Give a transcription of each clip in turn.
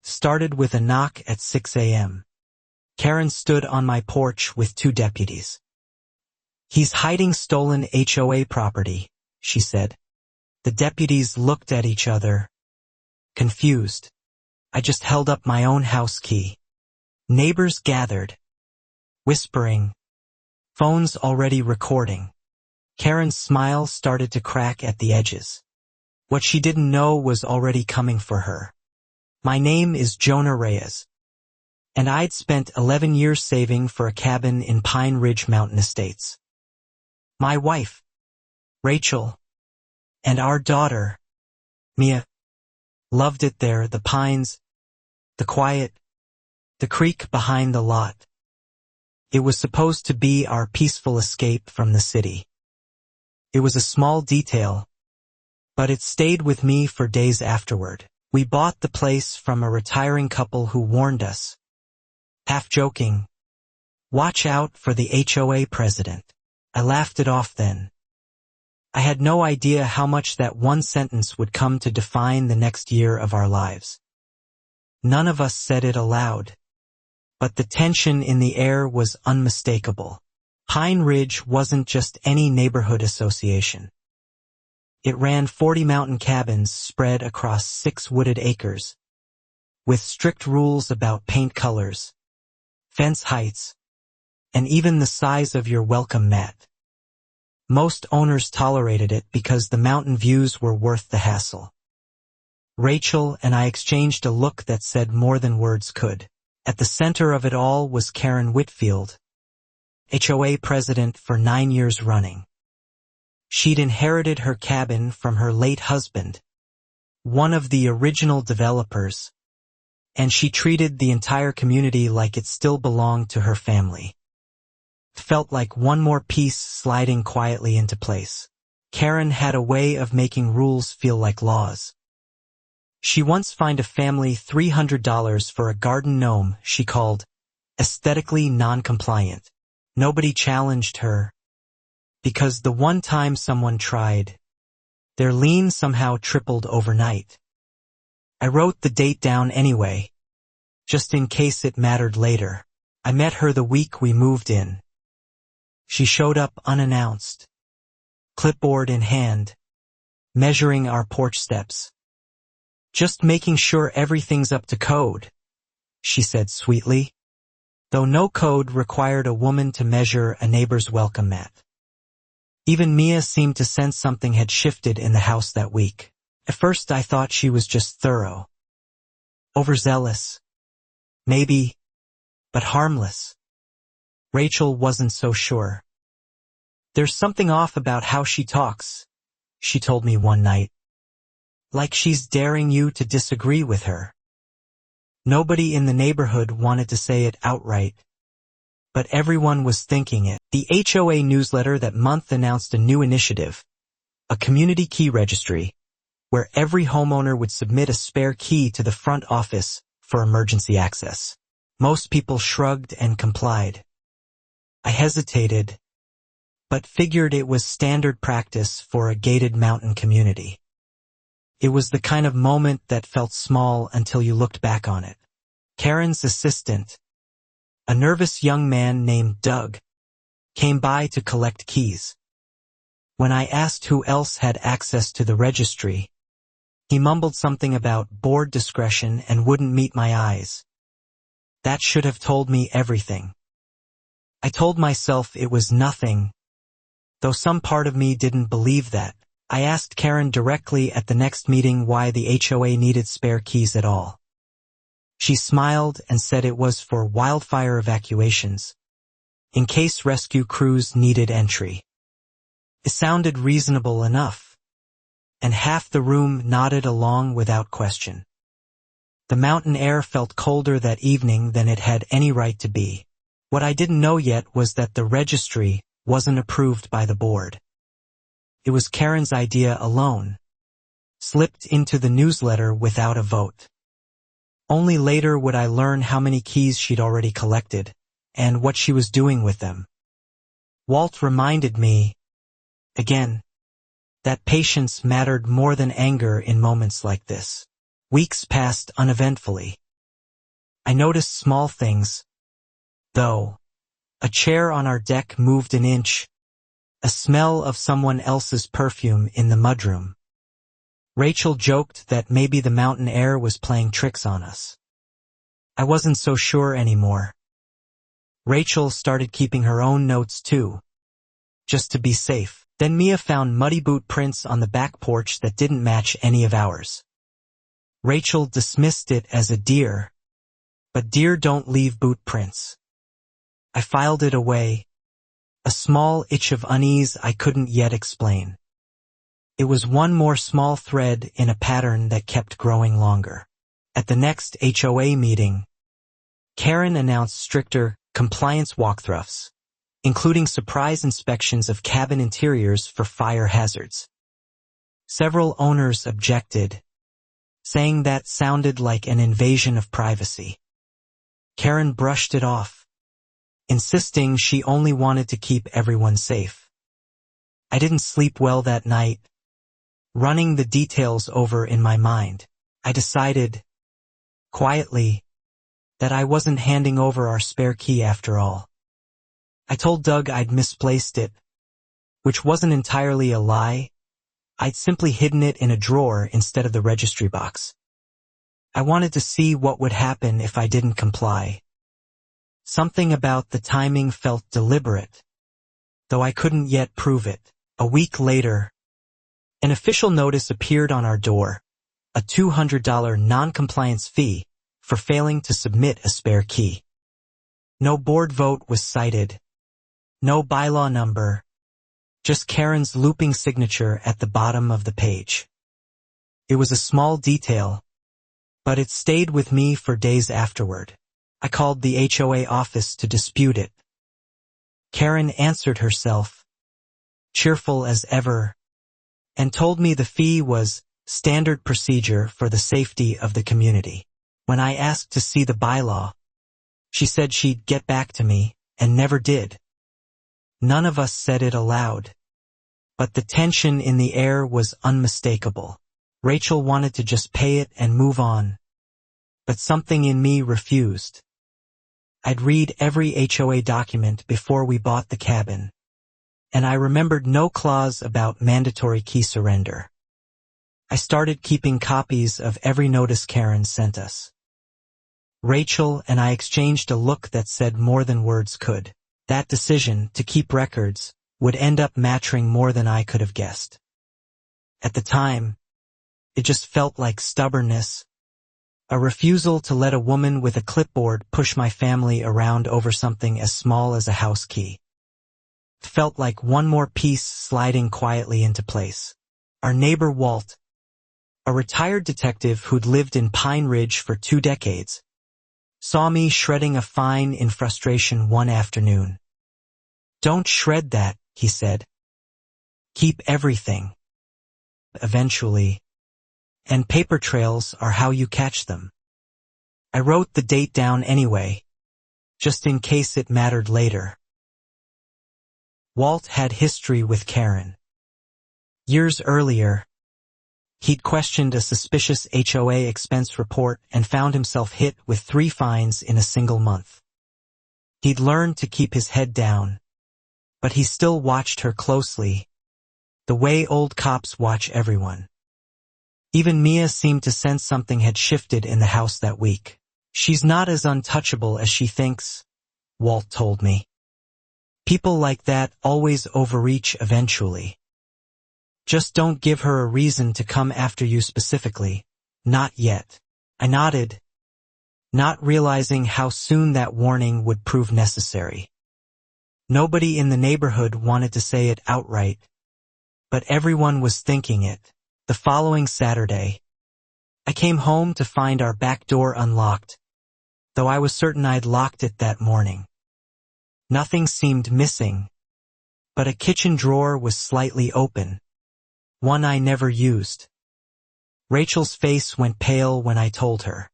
started with a knock at 6 a.m. Karen stood on my porch with 2 deputies. "He's hiding stolen HOA property," she said. The deputies looked at each other, confused. I just held up my own house key. Neighbors gathered, whispering, phones already recording. Karen's smile started to crack at the edges. What she didn't know was already coming for her. "My name is Jonah Reyes, and I'd spent 11 years saving for a cabin in Pine Ridge Mountain Estates. My wife, Rachel, and our daughter, Mia, loved it there, the pines, the quiet, the creek behind the lot. It was supposed to be our peaceful escape from the city. It was a small detail, but it stayed with me for days afterward. We bought the place from a retiring couple who warned us, half joking, 'Watch out for the HOA president.' I laughed it off then. I had no idea how much that one sentence would come to define the next year of our lives. None of us said it aloud, but the tension in the air was unmistakable. Pine Ridge wasn't just any neighborhood association. It ran 40 mountain cabins spread across 6 wooded acres, with strict rules about paint colors, fence heights, and even the size of your welcome mat. Most owners tolerated it because the mountain views were worth the hassle. Rachel and I exchanged a look that said more than words could. At the center of it all was Karen Whitfield, HOA president for 9 years running. She'd inherited her cabin from her late husband, one of the original developers, and she treated the entire community like it still belonged to her family. Felt like one more piece sliding quietly into place. Karen had a way of making rules feel like laws. She once fined a family $300 for a garden gnome she called aesthetically non-compliant. Nobody challenged her, because the one time someone tried, their lien somehow tripled overnight. I wrote the date down anyway, just in case it mattered later. I met her the week we moved in. She showed up unannounced, clipboard in hand, measuring our porch steps. "Just making sure everything's up to code," she said sweetly, though no code required a woman to measure a neighbor's welcome mat. Even Mia seemed to sense something had shifted in the house that week. At first I thought she was just thorough, overzealous, maybe, but harmless. Rachel wasn't so sure. "There's something off about how she talks," she told me one night. "Like she's daring you to disagree with her." Nobody in the neighborhood wanted to say it outright, but everyone was thinking it. The HOA newsletter that month announced a new initiative, a community key registry, where every homeowner would submit a spare key to the front office for emergency access. Most people shrugged and complied. I hesitated, but figured it was standard practice for a gated mountain community. It was the kind of moment that felt small until you looked back on it. Karen's assistant, a nervous young man named Doug, came by to collect keys. When I asked who else had access to the registry, he mumbled something about board discretion and wouldn't meet my eyes. That should have told me everything. I told myself it was nothing, though some part of me didn't believe that. I asked Karen directly at the next meeting why the HOA needed spare keys at all. She smiled and said it was for wildfire evacuations, in case rescue crews needed entry. It sounded reasonable enough, and half the room nodded along without question. The mountain air felt colder that evening than it had any right to be. What I didn't know yet was that the registry wasn't approved by the board. It was Karen's idea alone, slipped into the newsletter without a vote. Only later would I learn how many keys she'd already collected, and what she was doing with them. Walt reminded me, again, that patience mattered more than anger in moments like this. Weeks passed uneventfully. I noticed small things, though. A chair on our deck moved an inch, a smell of someone else's perfume in the mudroom. Rachel joked that maybe the mountain air was playing tricks on us. I wasn't so sure anymore. Rachel started keeping her own notes too, just to be safe. Then Mia found muddy boot prints on the back porch that didn't match any of ours. Rachel dismissed it as a deer, but deer don't leave boot prints. I filed it away, a small itch of unease I couldn't yet explain. It was one more small thread in a pattern that kept growing longer. At the next HOA meeting, Karen announced stricter compliance walkthroughs, including surprise inspections of cabin interiors for fire hazards. Several owners objected, saying that sounded like an invasion of privacy. Karen brushed it off, insisting she only wanted to keep everyone safe. I didn't sleep well that night, running the details over in my mind. I decided, quietly, that I wasn't handing over our spare key after all. I told Doug I'd misplaced it, which wasn't entirely a lie. I'd simply hidden it in a drawer instead of the registry box. I wanted to see what would happen if I didn't comply. Something about the timing felt deliberate, though I couldn't yet prove it. A week later, an official notice appeared on our door, a $200 non-compliance fee for failing to submit a spare key. No board vote was cited, no bylaw number, just Karen's looping signature at the bottom of the page. It was a small detail, but it stayed with me for days afterward. I called the HOA office to dispute it. Karen answered herself, cheerful as ever, and told me the fee was standard procedure for the safety of the community. When I asked to see the bylaw, she said she'd get back to me, and never did. None of us said it aloud, but the tension in the air was unmistakable. Rachel wanted to just pay it and move on, but something in me refused. I'd read every HOA document before we bought the cabin, and I remembered no clause about mandatory key surrender. I started keeping copies of every notice Karen sent us. Rachel and I exchanged a look that said more than words could. That decision to keep records would end up mattering more than I could have guessed. At the time, it just felt like stubbornness, a refusal to let a woman with a clipboard push my family around over something as small as a house key. It felt like one more piece sliding quietly into place. Our neighbor Walt, a retired detective who'd lived in Pine Ridge for 2 decades, saw me shredding a fine in frustration one afternoon. "Don't shred that," he said. "Keep everything. Eventually. And paper trails are how you catch them." I wrote the date down anyway, just in case it mattered later. Walt had history with Karen. Years earlier, he'd questioned a suspicious HOA expense report and found himself hit with 3 fines in a single month. He'd learned to keep his head down, but he still watched her closely, the way old cops watch everyone. Even Mia seemed to sense something had shifted in the house that week. "She's not as untouchable as she thinks," Walt told me. "People like that always overreach eventually. Just don't give her a reason to come after you specifically. Not yet." I nodded, not realizing how soon that warning would prove necessary. Nobody in the neighborhood wanted to say it outright, but everyone was thinking it. The following Saturday, I came home to find our back door unlocked, though I was certain I'd locked it that morning. Nothing seemed missing, but a kitchen drawer was slightly open, one I never used. Rachel's face went pale when I told her.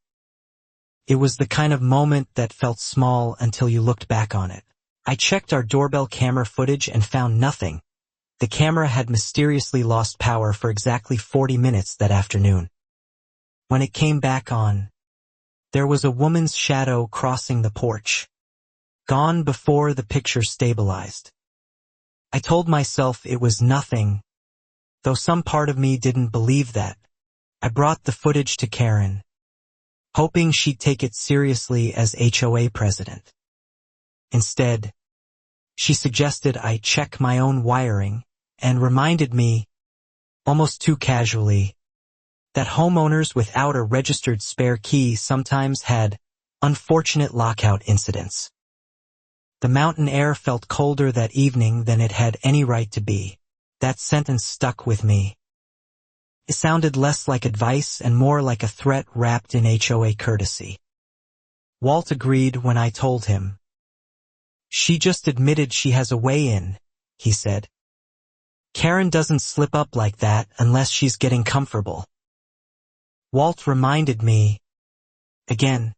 It was the kind of moment that felt small until you looked back on it. I checked our doorbell camera footage and found nothing. The camera had mysteriously lost power for exactly 40 minutes that afternoon. When it came back on, There was a woman's shadow crossing the porch, gone before the picture stabilized. I told myself it was nothing, though some part of me didn't believe that. I brought the footage to Karen, hoping she'd take it seriously as HOA president. Instead, she suggested I check my own wiring and reminded me, almost too casually, that homeowners without a registered spare key sometimes had unfortunate lockout incidents. The mountain air felt colder that evening than it had any right to be. That sentence stuck with me. It sounded less like advice and more like a threat wrapped in HOA courtesy. Walt agreed when I told him. She just admitted she has a way in, he said. Karen doesn't slip up like that unless she's getting comfortable. Walt reminded me, again,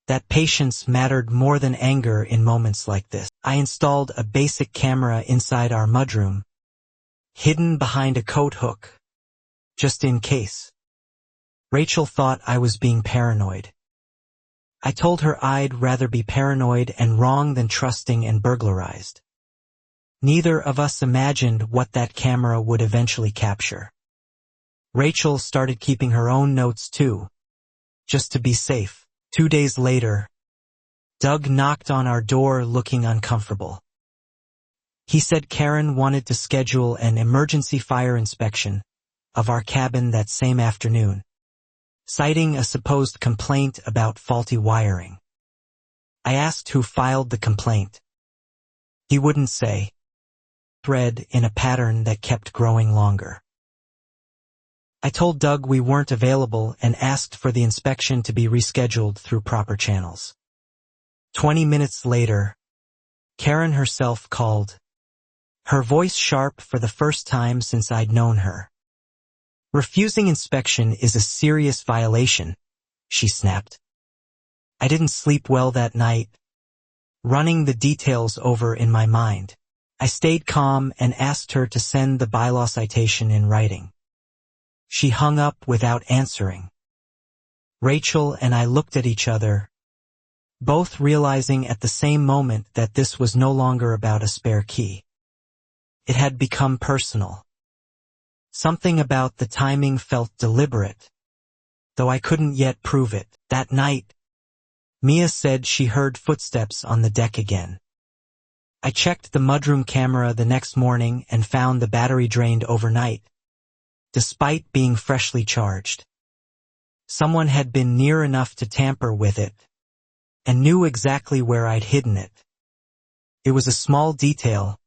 that patience mattered more than anger in moments like this. I installed a basic camera inside our mudroom, hidden behind a coat hook, just in case. Rachel thought I was being paranoid. I told her I'd rather be paranoid and wrong than trusting and burglarized. Neither of us imagined what that camera would eventually capture. Rachel started keeping her own notes too, just to be safe. 2 days later, Doug knocked on our door looking uncomfortable. He said Karen wanted to schedule an emergency fire inspection of our cabin that same afternoon, citing a supposed complaint about faulty wiring. I asked who filed the complaint. He wouldn't say. Thread in a pattern that kept growing longer. I told Doug we weren't available and asked for the inspection to be rescheduled through proper channels. 20 minutes later, Karen herself called, her voice sharp for the first time since I'd known her. Refusing inspection is a serious violation, she snapped. I didn't sleep well that night, running the details over in my mind. I stayed calm and asked her to send the bylaw citation in writing. She hung up without answering. Rachel and I looked at each other, both realizing at the same moment that this was no longer about a spare key. It had become personal. Something about the timing felt deliberate, though I couldn't yet prove it. That night, Mia said she heard footsteps on the deck again. I checked the mudroom camera the next morning and found the battery drained overnight, despite being freshly charged. Someone had been near enough to tamper with it, and knew exactly where I'd hidden it. It was a small detail,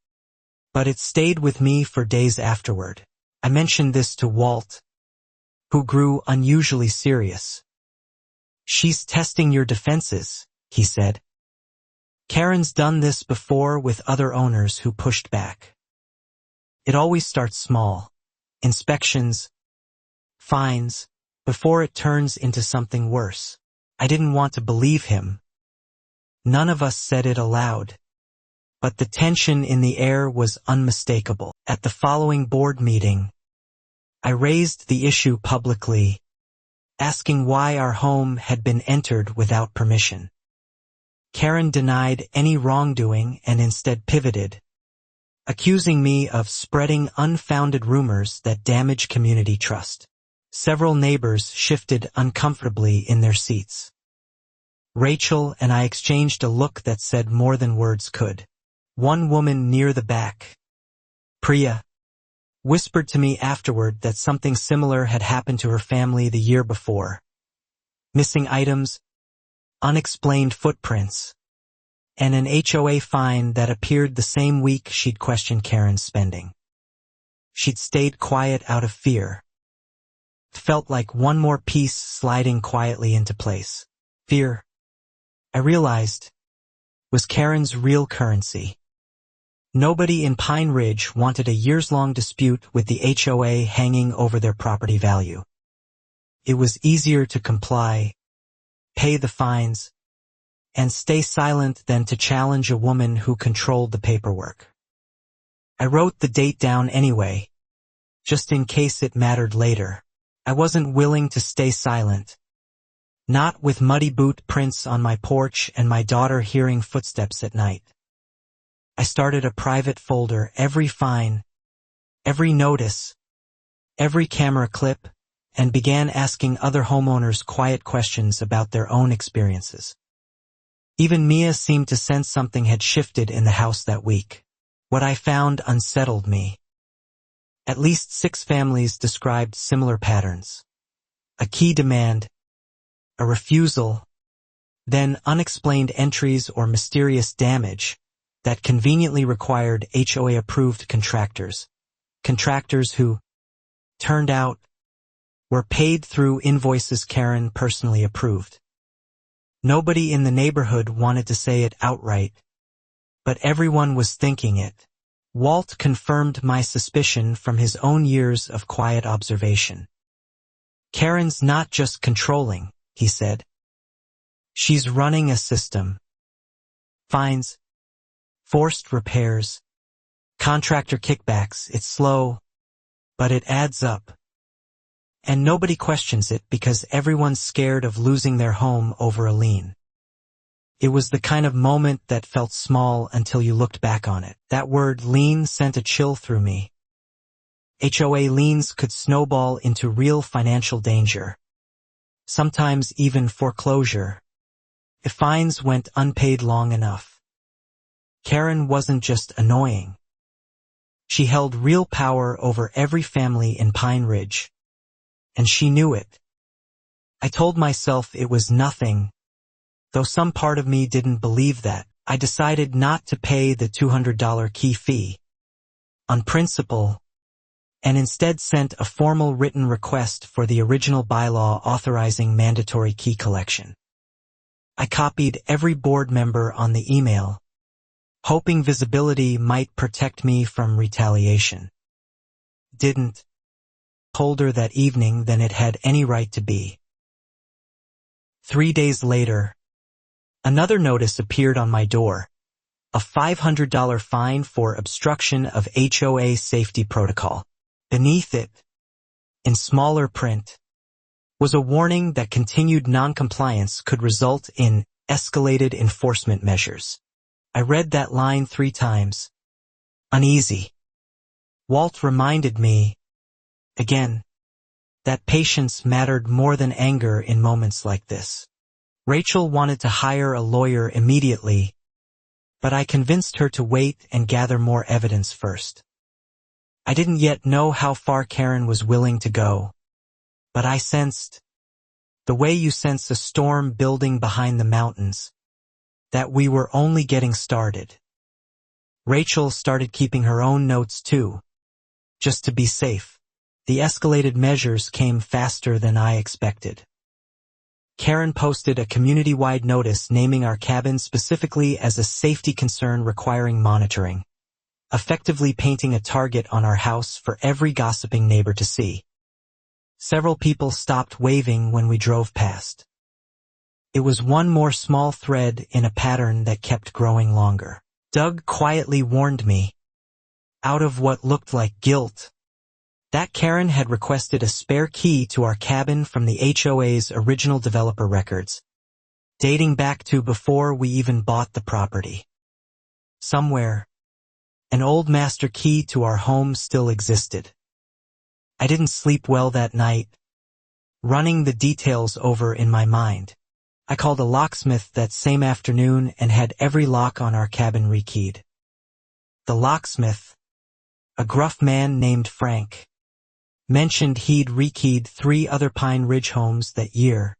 but it stayed with me for days afterward. I mentioned this to Walt, who grew unusually serious. She's testing your defenses, he said. Karen's done this before with other owners who pushed back. It always starts small. Inspections, fines, before it turns into something worse. I didn't want to believe him. None of us said it aloud, but the tension in the air was unmistakable. At the following board meeting, I raised the issue publicly, asking why our home had been entered without permission. Karen denied any wrongdoing and instead pivoted, accusing me of spreading unfounded rumors that damage community trust. Several neighbors shifted uncomfortably in their seats. Rachel and I exchanged a look that said more than words could. One woman near the back, Priya, whispered to me afterward that something similar had happened to her family the year before. Missing items, unexplained footprints, and an HOA fine that appeared the same week she'd questioned Karen's spending. She'd stayed quiet out of fear. It felt like one more piece sliding quietly into place. Fear, I realized, was Karen's real currency. Nobody in Pine Ridge wanted a years-long dispute with the HOA hanging over their property value. It was easier to comply, pay the fines, and stay silent than to challenge a woman who controlled the paperwork. I wrote the date down anyway, just in case it mattered later. I wasn't willing to stay silent, Not with muddy boot prints on my porch and my daughter hearing footsteps at night. I started a private folder, every fine, every notice, every camera clip, and began asking other homeowners quiet questions about their own experiences. Even Mia seemed to sense something had shifted in the house that week. What I found unsettled me. At least 6 families described similar patterns. A key demand, a refusal, then unexplained entries or mysterious damage that conveniently required HOA-approved contractors. Contractors who, turned out, were paid through invoices Karen personally approved. Nobody in the neighborhood wanted to say it outright, but everyone was thinking it. Walt confirmed my suspicion from his own years of quiet observation. Karen's not just controlling, he said. She's running a system. Fines, forced repairs, contractor kickbacks. It's slow, but it adds up. And nobody questions it because everyone's scared of losing their home over a lien. It was the kind of moment that felt small until you looked back on it. That word lien sent a chill through me. HOA liens could snowball into real financial danger, sometimes even foreclosure, if fines went unpaid long enough. Karen wasn't just annoying. She held real power over every family in Pine Ridge, and she knew it. I told myself it was nothing, though some part of me didn't believe that. I decided not to pay the $200 key fee on principle, and instead sent a formal written request for the original bylaw authorizing mandatory key collection. I copied every board member on the email, hoping visibility might protect me from retaliation. Didn't. Colder that evening than it had any right to be. 3 days later, another notice appeared on my door, a $500 fine for obstruction of HOA safety protocol. Beneath it, in smaller print, was a warning that continued noncompliance could result in escalated enforcement measures. I read that line 3 times, uneasy. Walt reminded me, again, that patience mattered more than anger in moments like this. Rachel wanted to hire a lawyer immediately, but I convinced her to wait and gather more evidence first. I didn't yet know how far Karen was willing to go, but I sensed, the way you sense a storm building behind the mountains, that we were only getting started. Rachel started keeping her own notes too, just to be safe. The escalated measures came faster than I expected. Karen posted a community-wide notice naming our cabin specifically as a safety concern requiring monitoring, effectively painting a target on our house for every gossiping neighbor to see. Several people stopped waving when we drove past. It was one more small thread in a pattern that kept growing longer. Doug quietly warned me, out of what looked like guilt, that Karen had requested a spare key to our cabin from the HOA's original developer records, dating back to before we even bought the property. Somewhere, an old master key to our home still existed. I didn't sleep well that night, running the details over in my mind. I called a locksmith that same afternoon and had every lock on our cabin rekeyed. The locksmith, a gruff man named Frank, mentioned he'd rekeyed 3 other Pine Ridge homes that year.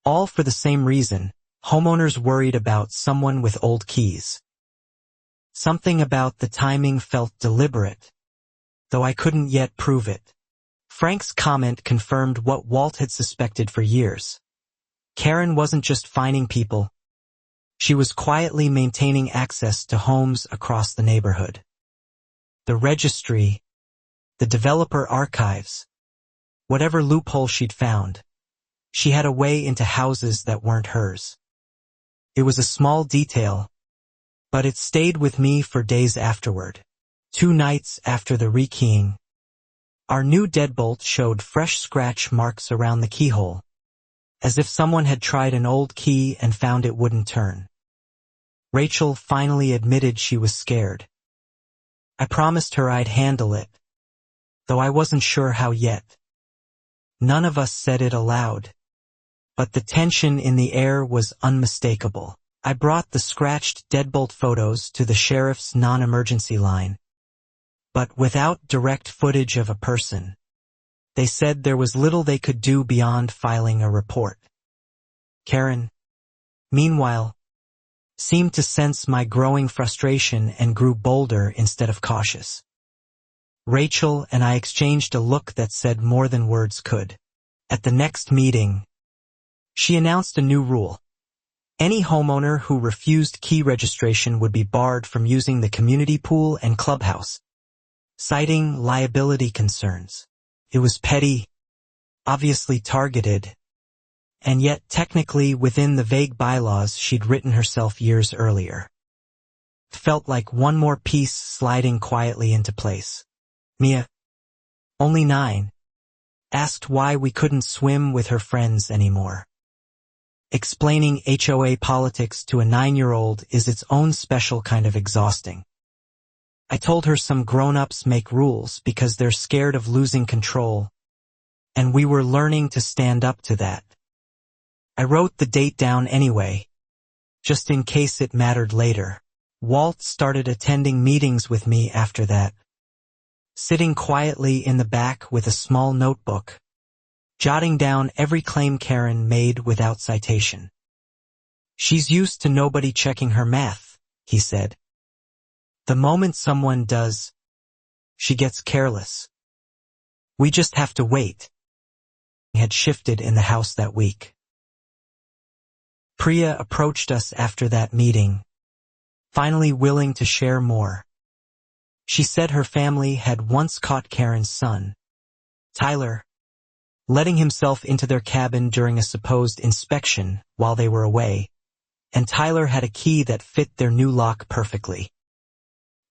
All for the same reason, homeowners worried about someone with old keys. Something about the timing felt deliberate, though I couldn't yet prove it. Frank's comment confirmed what Walt had suspected for years. Karen wasn't just fining people. She was quietly maintaining access to homes across the neighborhood. The registry, the developer archives, whatever loophole she'd found, she had a way into houses that weren't hers. It was a small detail, but it stayed with me for days afterward. 2 nights after the rekeying, our new deadbolt showed fresh scratch marks around the keyhole, as if someone had tried an old key and found it wouldn't turn. Rachel finally admitted she was scared. I promised her I'd handle it, though I wasn't sure how yet. None of us said it aloud, but the tension in the air was unmistakable. I brought the scratched deadbolt photos to the sheriff's non-emergency line, but without direct footage of a person. They said there was little they could do beyond filing a report. Karen, meanwhile, seemed to sense my growing frustration and grew bolder instead of cautious. Rachel and I exchanged a look that said more than words could. At the next meeting, she announced a new rule. Any homeowner who refused key registration would be barred from using the community pool and clubhouse, citing liability concerns. It was petty, obviously targeted, and yet technically within the vague bylaws she'd written herself years earlier. It felt like one more piece sliding quietly into place. Mia, only 9, asked why we couldn't swim with her friends anymore. Explaining HOA politics to a 9-year-old is its own special kind of exhausting. I told her some grown-ups make rules because they're scared of losing control, and we were learning to stand up to that. I wrote the date down anyway, just in case it mattered later. Walt started attending meetings with me after that, sitting quietly in the back with a small notebook, jotting down every claim Karen made without citation. She's used to nobody checking her math, he said. The moment someone does, she gets careless. We just have to wait. He had shifted in the house that week. Priya approached us after that meeting, finally willing to share more. She said her family had once caught Karen's son, Tyler, letting himself into their cabin during a supposed inspection while they were away, and Tyler had a key that fit their new lock perfectly.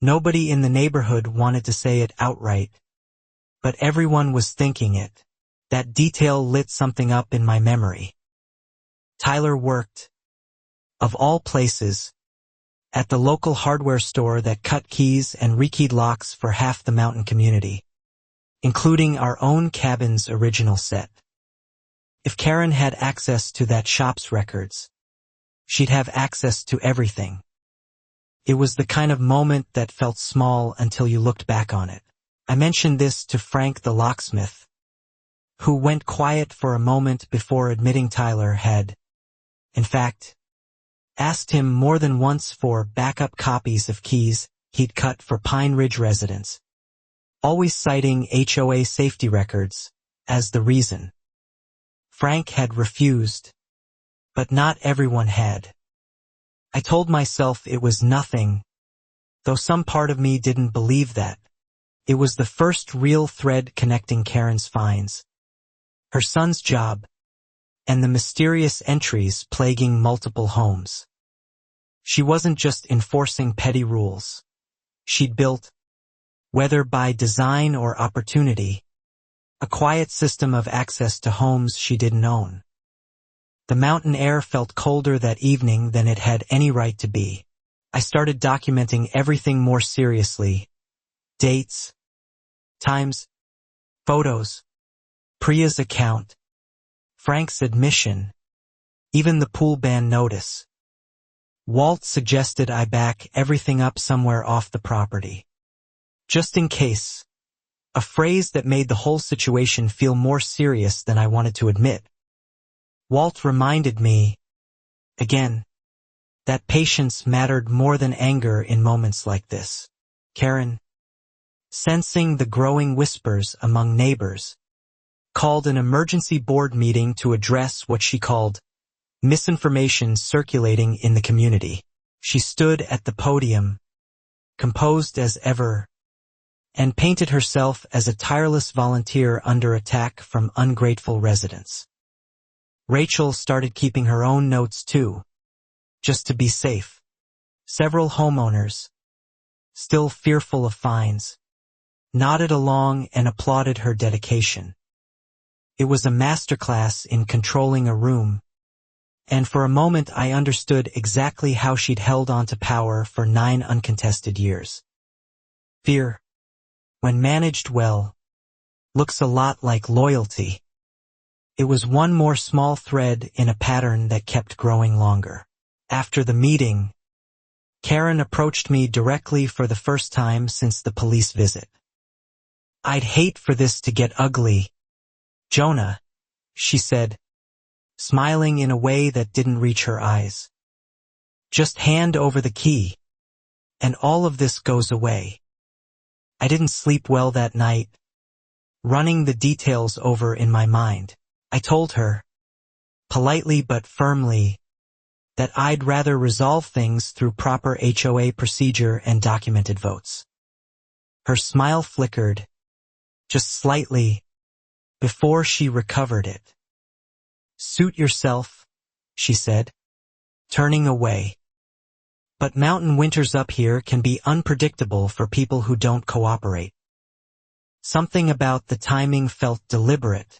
Nobody in the neighborhood wanted to say it outright, but everyone was thinking it. That detail lit something up in my memory. Tyler worked, of all places, at the local hardware store that cut keys and rekeyed locks for half the mountain community, including our own cabin's original set. If Karen had access to that shop's records, she'd have access to everything. It was the kind of moment that felt small until you looked back on it. I mentioned this to Frank the locksmith, who went quiet for a moment before admitting Tyler had, in fact, asked him more than once for backup copies of keys he'd cut for Pine Ridge residents, always citing HOA safety records as the reason. Frank had refused, but not everyone had. I told myself it was nothing, though some part of me didn't believe that. It was the first real thread connecting Karen's finds, her son's job, and the mysterious entries plaguing multiple homes. She wasn't just enforcing petty rules. She'd built, whether by design or opportunity, a quiet system of access to homes she didn't own. The mountain air felt colder that evening than it had any right to be. I started documenting everything more seriously. Dates, times, photos, Priya's account, Frank's admission, even the pool ban notice. Walt suggested I back everything up somewhere off the property. Just in case. A phrase that made the whole situation feel more serious than I wanted to admit. Walt reminded me, again, that patience mattered more than anger in moments like this. Karen, sensing the growing whispers among neighbors, called an emergency board meeting to address what she called misinformation circulating in the community. She stood at the podium, composed as ever, and painted herself as a tireless volunteer under attack from ungrateful residents. Rachel started keeping her own notes too, just to be safe. Several homeowners, still fearful of fines, nodded along and applauded her dedication. It was a masterclass in controlling a room, and for a moment I understood exactly how she'd held on to power for 9 uncontested years. Fear, when managed well, looks a lot like loyalty. It was one more small thread in a pattern that kept growing longer. After the meeting, Karen approached me directly for the first time since the police visit. "I'd hate for this to get ugly, Jonah," she said, smiling in a way that didn't reach her eyes. "Just hand over the key, and all of this goes away." I didn't sleep well that night, running the details over in my mind. I told her, politely but firmly, that I'd rather resolve things through proper HOA procedure and documented votes. Her smile flickered, just slightly, before she recovered it. "Suit yourself," she said, turning away. "But mountain winters up here can be unpredictable for people who don't cooperate." Something about the timing felt deliberate,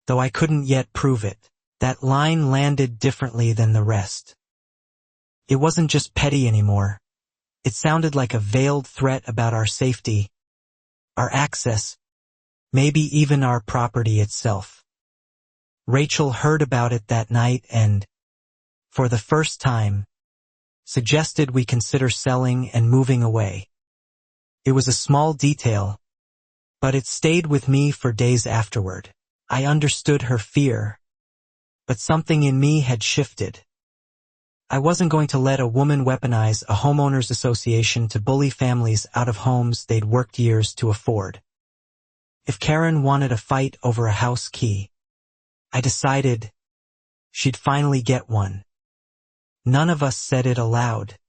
though I couldn't yet prove it. That line landed differently than the rest. It wasn't just petty anymore. It sounded like a veiled threat about our safety, our access, maybe even our property itself. Rachel heard about it that night and, for the first time, suggested we consider selling and moving away. It was a small detail, but it stayed with me for days afterward. I understood her fear, but something in me had shifted. I wasn't going to let a woman weaponize a homeowners association to bully families out of homes they'd worked years to afford. If Karen wanted a fight over a house key, I decided she'd finally get one. None of us said it aloud,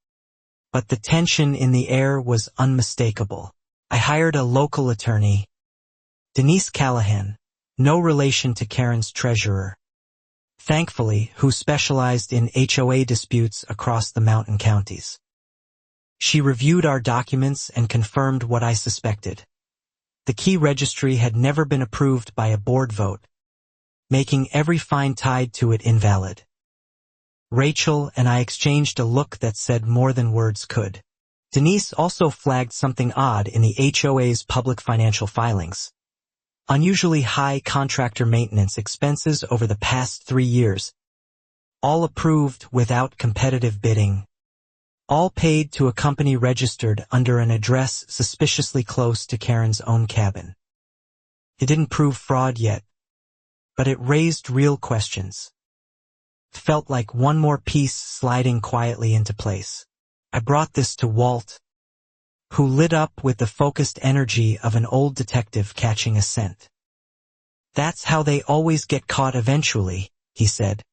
but the tension in the air was unmistakable. I hired a local attorney, Denise Callahan, no relation to Karen's treasurer, thankfully, who specialized in HOA disputes across the mountain counties. She reviewed our documents and confirmed what I suspected. The key registry had never been approved by a board vote, making every fine tied to it invalid. Rachel and I exchanged a look that said more than words could. Denise also flagged something odd in the HOA's public financial filings. Unusually high contractor maintenance expenses over the past 3 years, all approved without competitive bidding, all paid to a company registered under an address suspiciously close to Karen's own cabin. It didn't prove fraud yet, but it raised real questions. It felt like one more piece sliding quietly into place. I brought this to Walt, who lit up with the focused energy of an old detective catching a scent. "That's how they always get caught eventually," he said.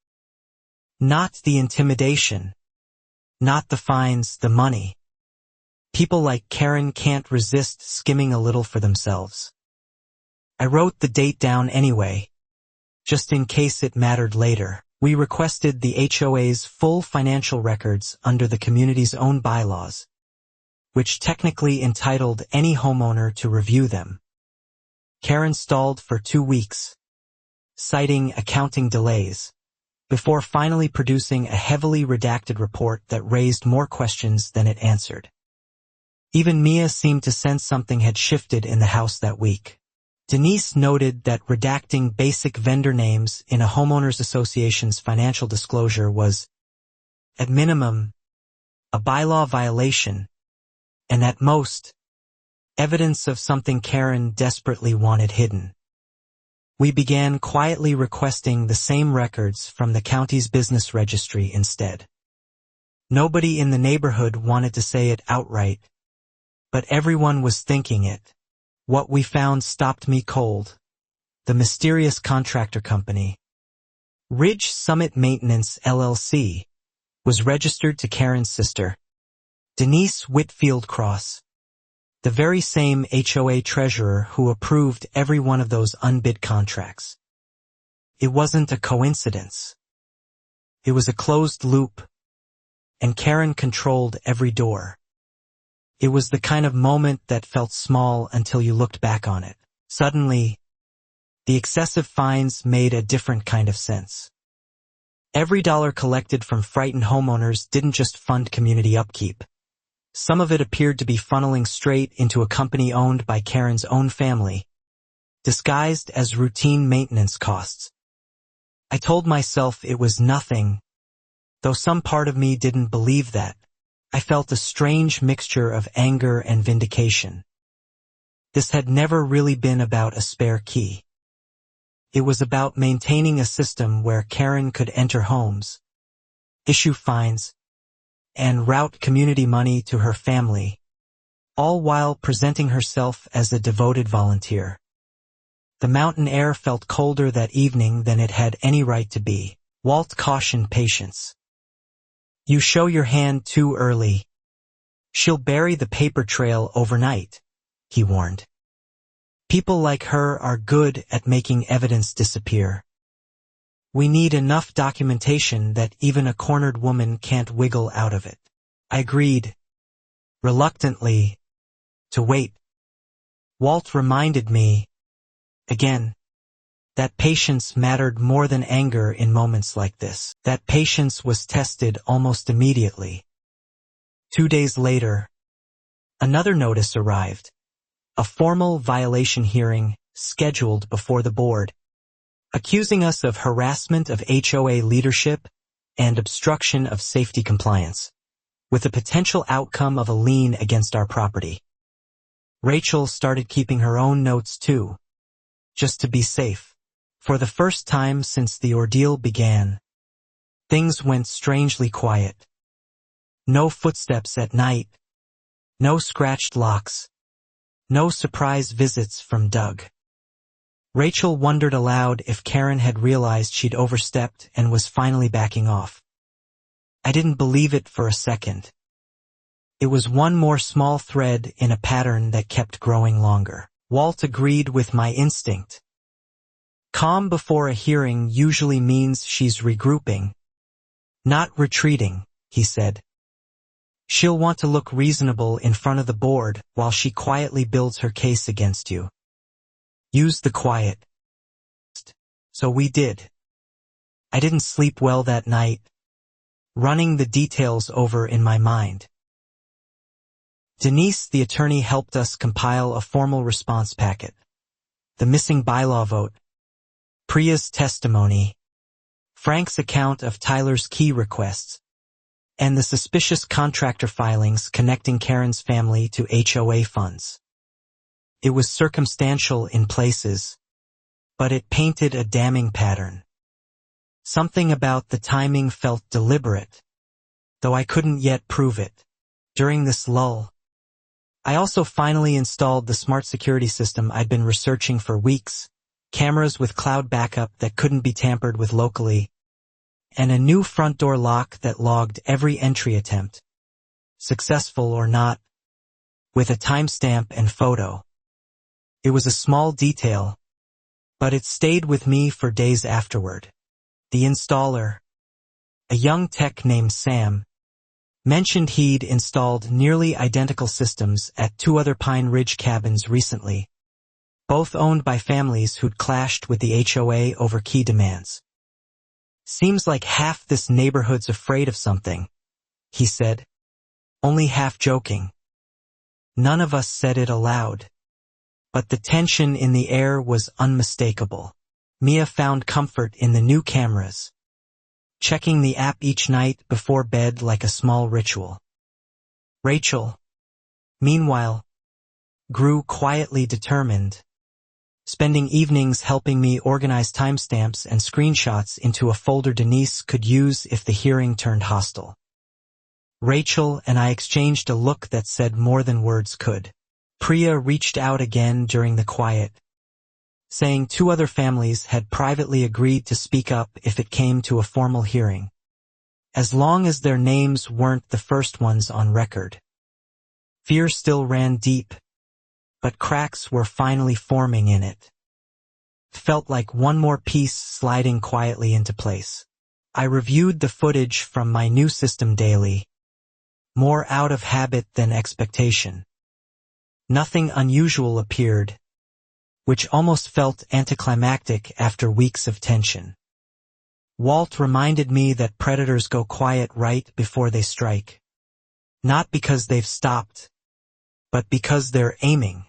"Not the intimidation, not the fines, the money. People like Karen can't resist skimming a little for themselves." I wrote the date down anyway, just in case it mattered later. We requested the HOA's full financial records under the community's own bylaws, which technically entitled any homeowner to review them. Karen stalled for 2 weeks, citing accounting delays, before finally producing a heavily redacted report that raised more questions than it answered. Even Mia seemed to sense something had shifted in the house that week. Denise noted that redacting basic vendor names in a homeowners association's financial disclosure was, at minimum, a bylaw violation, and at most, evidence of something Karen desperately wanted hidden. We began quietly requesting the same records from the county's business registry instead. Nobody in the neighborhood wanted to say it outright, but everyone was thinking it. What we found stopped me cold. The mysterious contractor company, Ridge Summit Maintenance LLC, was registered to Karen's sister, Denise Whitfield Cross, the very same HOA treasurer who approved every one of those unbid contracts. It wasn't a coincidence. It was a closed loop, and Karen controlled every door. It was the kind of moment that felt small until you looked back on it. Suddenly, The excessive fines made a different kind of sense. Every dollar collected from frightened homeowners didn't just fund community upkeep. Some of it appeared to be funneling straight into a company owned by Karen's own family, disguised as routine maintenance costs. I told myself it was nothing, though some part of me didn't believe that. I felt a strange mixture of anger and vindication. This had never really been about a spare key. It was about maintaining a system where Karen could enter homes, issue fines, and route community money to her family, all while presenting herself as a devoted volunteer. The mountain air felt colder that evening than it had any right to be. Walt cautioned patience. "You show your hand too early. She'll bury the paper trail overnight," he warned. "People like her are good at making evidence disappear. We need enough documentation that even a cornered woman can't wiggle out of it." I agreed, reluctantly, to wait. Walt reminded me, again, that patience mattered more than anger in moments like this. That patience was tested almost immediately. 2 days later, another notice arrived. A formal violation hearing scheduled before the board, accusing us of harassment of HOA leadership and obstruction of safety compliance, with the potential outcome of a lien against our property. Rachel started keeping her own notes too, just to be safe. For the first time since the ordeal began, things went strangely quiet. No footsteps at night, no scratched locks, no surprise visits from Doug. Rachel wondered aloud if Karen had realized she'd overstepped and was finally backing off. I didn't believe it for a second. It was one more small thread in a pattern that kept growing longer. Walt agreed with my instinct. Calm before a hearing usually means she's regrouping, not retreating, he said. She'll want to look reasonable in front of the board while she quietly builds her case against you. Use the quiet. So we did. I didn't sleep well that night, running the details over in my mind. Denise, the attorney, helped us compile a formal response packet. The missing bylaw vote, Priya's testimony, Frank's account of Tyler's key requests, and the suspicious contractor filings connecting Karen's family to HOA funds. It was circumstantial in places, but it painted a damning pattern. Something about the timing felt deliberate, though I couldn't yet prove it. During this lull, I also finally installed the smart security system I'd been researching for weeks, cameras with cloud backup that couldn't be tampered with locally, and a new front door lock that logged every entry attempt, successful or not, with a timestamp and photo. It was a small detail, but it stayed with me for days afterward. The installer, a young tech named Sam, mentioned he'd installed nearly identical systems at 2 other Pine Ridge cabins recently, both owned by families who'd clashed with the HOA over key demands. Seems like half this neighborhood's afraid of something, he said, only half joking. None of us said it aloud, but the tension in the air was unmistakable. Mia found comfort in the new cameras, checking the app each night before bed like a small ritual. Rachel, meanwhile, grew quietly determined, spending evenings helping me organize timestamps and screenshots into a folder Denise could use if the hearing turned hostile. Rachel and I exchanged a look that said more than words could. Priya reached out again during the quiet, saying 2 other families had privately agreed to speak up if it came to a formal hearing, as long as their names weren't the first ones on record. Fear still ran deep, but cracks were finally forming in it. Felt like one more piece sliding quietly into place. I reviewed the footage from my new system daily, more out of habit than expectation. Nothing unusual appeared, which almost felt anticlimactic after weeks of tension. Walt reminded me that predators go quiet right before they strike. Not because they've stopped, but because they're aiming.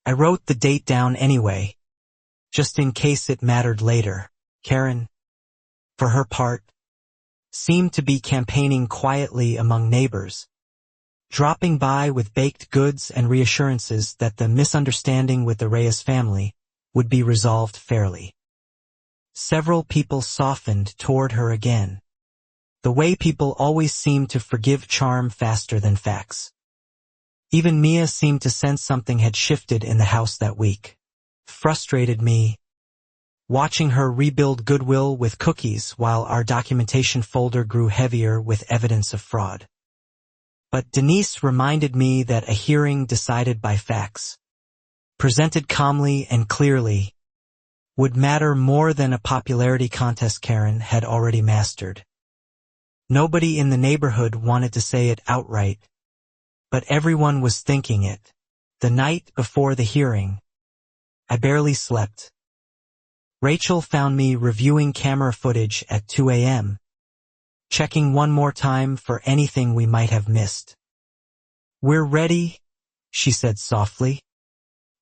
I wrote the date down anyway, just in case it mattered later. Karen, for her part, seemed to be campaigning quietly among neighbors, dropping by with baked goods and reassurances that the misunderstanding with the Reyes family would be resolved fairly. Several people softened toward her again, the way people always seem to forgive charm faster than facts. Even Mia seemed to sense something had shifted in the house that week. Frustrated me, watching her rebuild goodwill with cookies while our documentation folder grew heavier with evidence of fraud. But Denise reminded me that a hearing decided by facts, presented calmly and clearly, would matter more than a popularity contest Karen had already mastered. Nobody in the neighborhood wanted to say it outright, but everyone was thinking it. The night before the hearing, I barely slept. Rachel found me reviewing camera footage at 2 a.m., checking one more time for anything we might have missed. "We're ready," she said softly,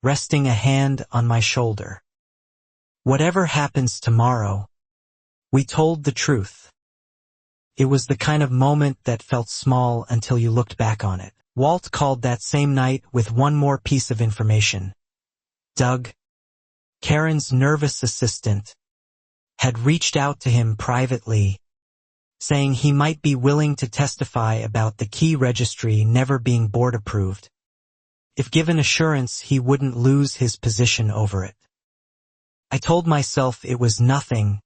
resting a hand on my shoulder. "Whatever happens tomorrow, we told the truth." It was the kind of moment that felt small until you looked back on it. Walt called that same night with one more piece of information. Doug, Karen's nervous assistant, had reached out to him privately, saying he might be willing to testify about the key registry never being board approved, if given assurance he wouldn't lose his position over it. I told myself it was nothing,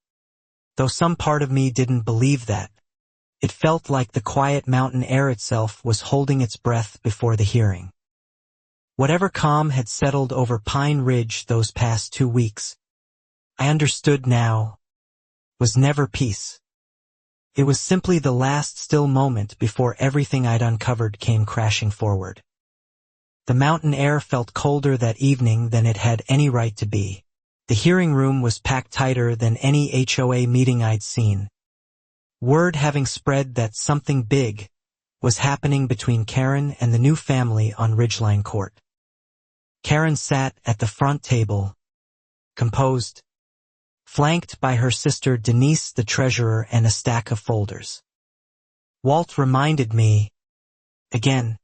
though some part of me didn't believe that. It felt like the quiet mountain air itself was holding its breath before the hearing. Whatever calm had settled over Pine Ridge those past 2 weeks, I understood now, was never peace. It was simply the last still moment before everything I'd uncovered came crashing forward. The mountain air felt colder that evening than it had any right to be. The hearing room was packed tighter than any HOA meeting I'd seen, word having spread that something big was happening between Karen and the new family on Ridgeline Court. Karen sat at the front table, composed, flanked by her sister Denise the treasurer and a stack of folders. Walt reminded me, again,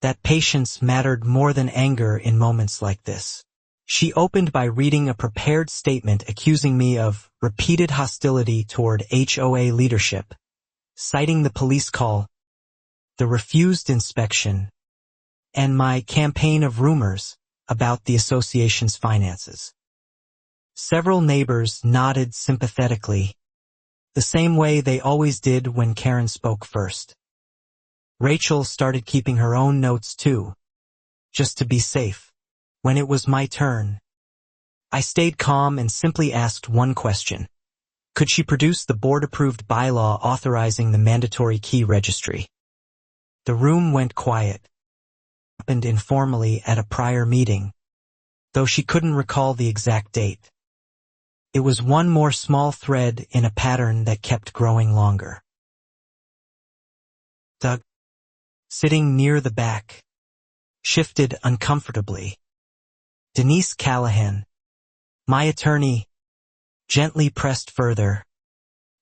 that patience mattered more than anger in moments like this. She opened by reading a prepared statement accusing me of repeated hostility toward HOA leadership, citing the police call, the refused inspection, and my campaign of rumors about the association's finances. Several neighbors nodded sympathetically, the same way they always did when Karen spoke first. Rachel started keeping her own notes too, just to be safe. When it was my turn, I stayed calm and simply asked one question. Could she produce the board-approved bylaw authorizing the mandatory key registry? The room went quiet. Happened informally at a prior meeting, though she couldn't recall the exact date. It was one more small thread in a pattern that kept growing longer. Doug, sitting near the back, shifted uncomfortably. Denise Callahan, my attorney, gently pressed further,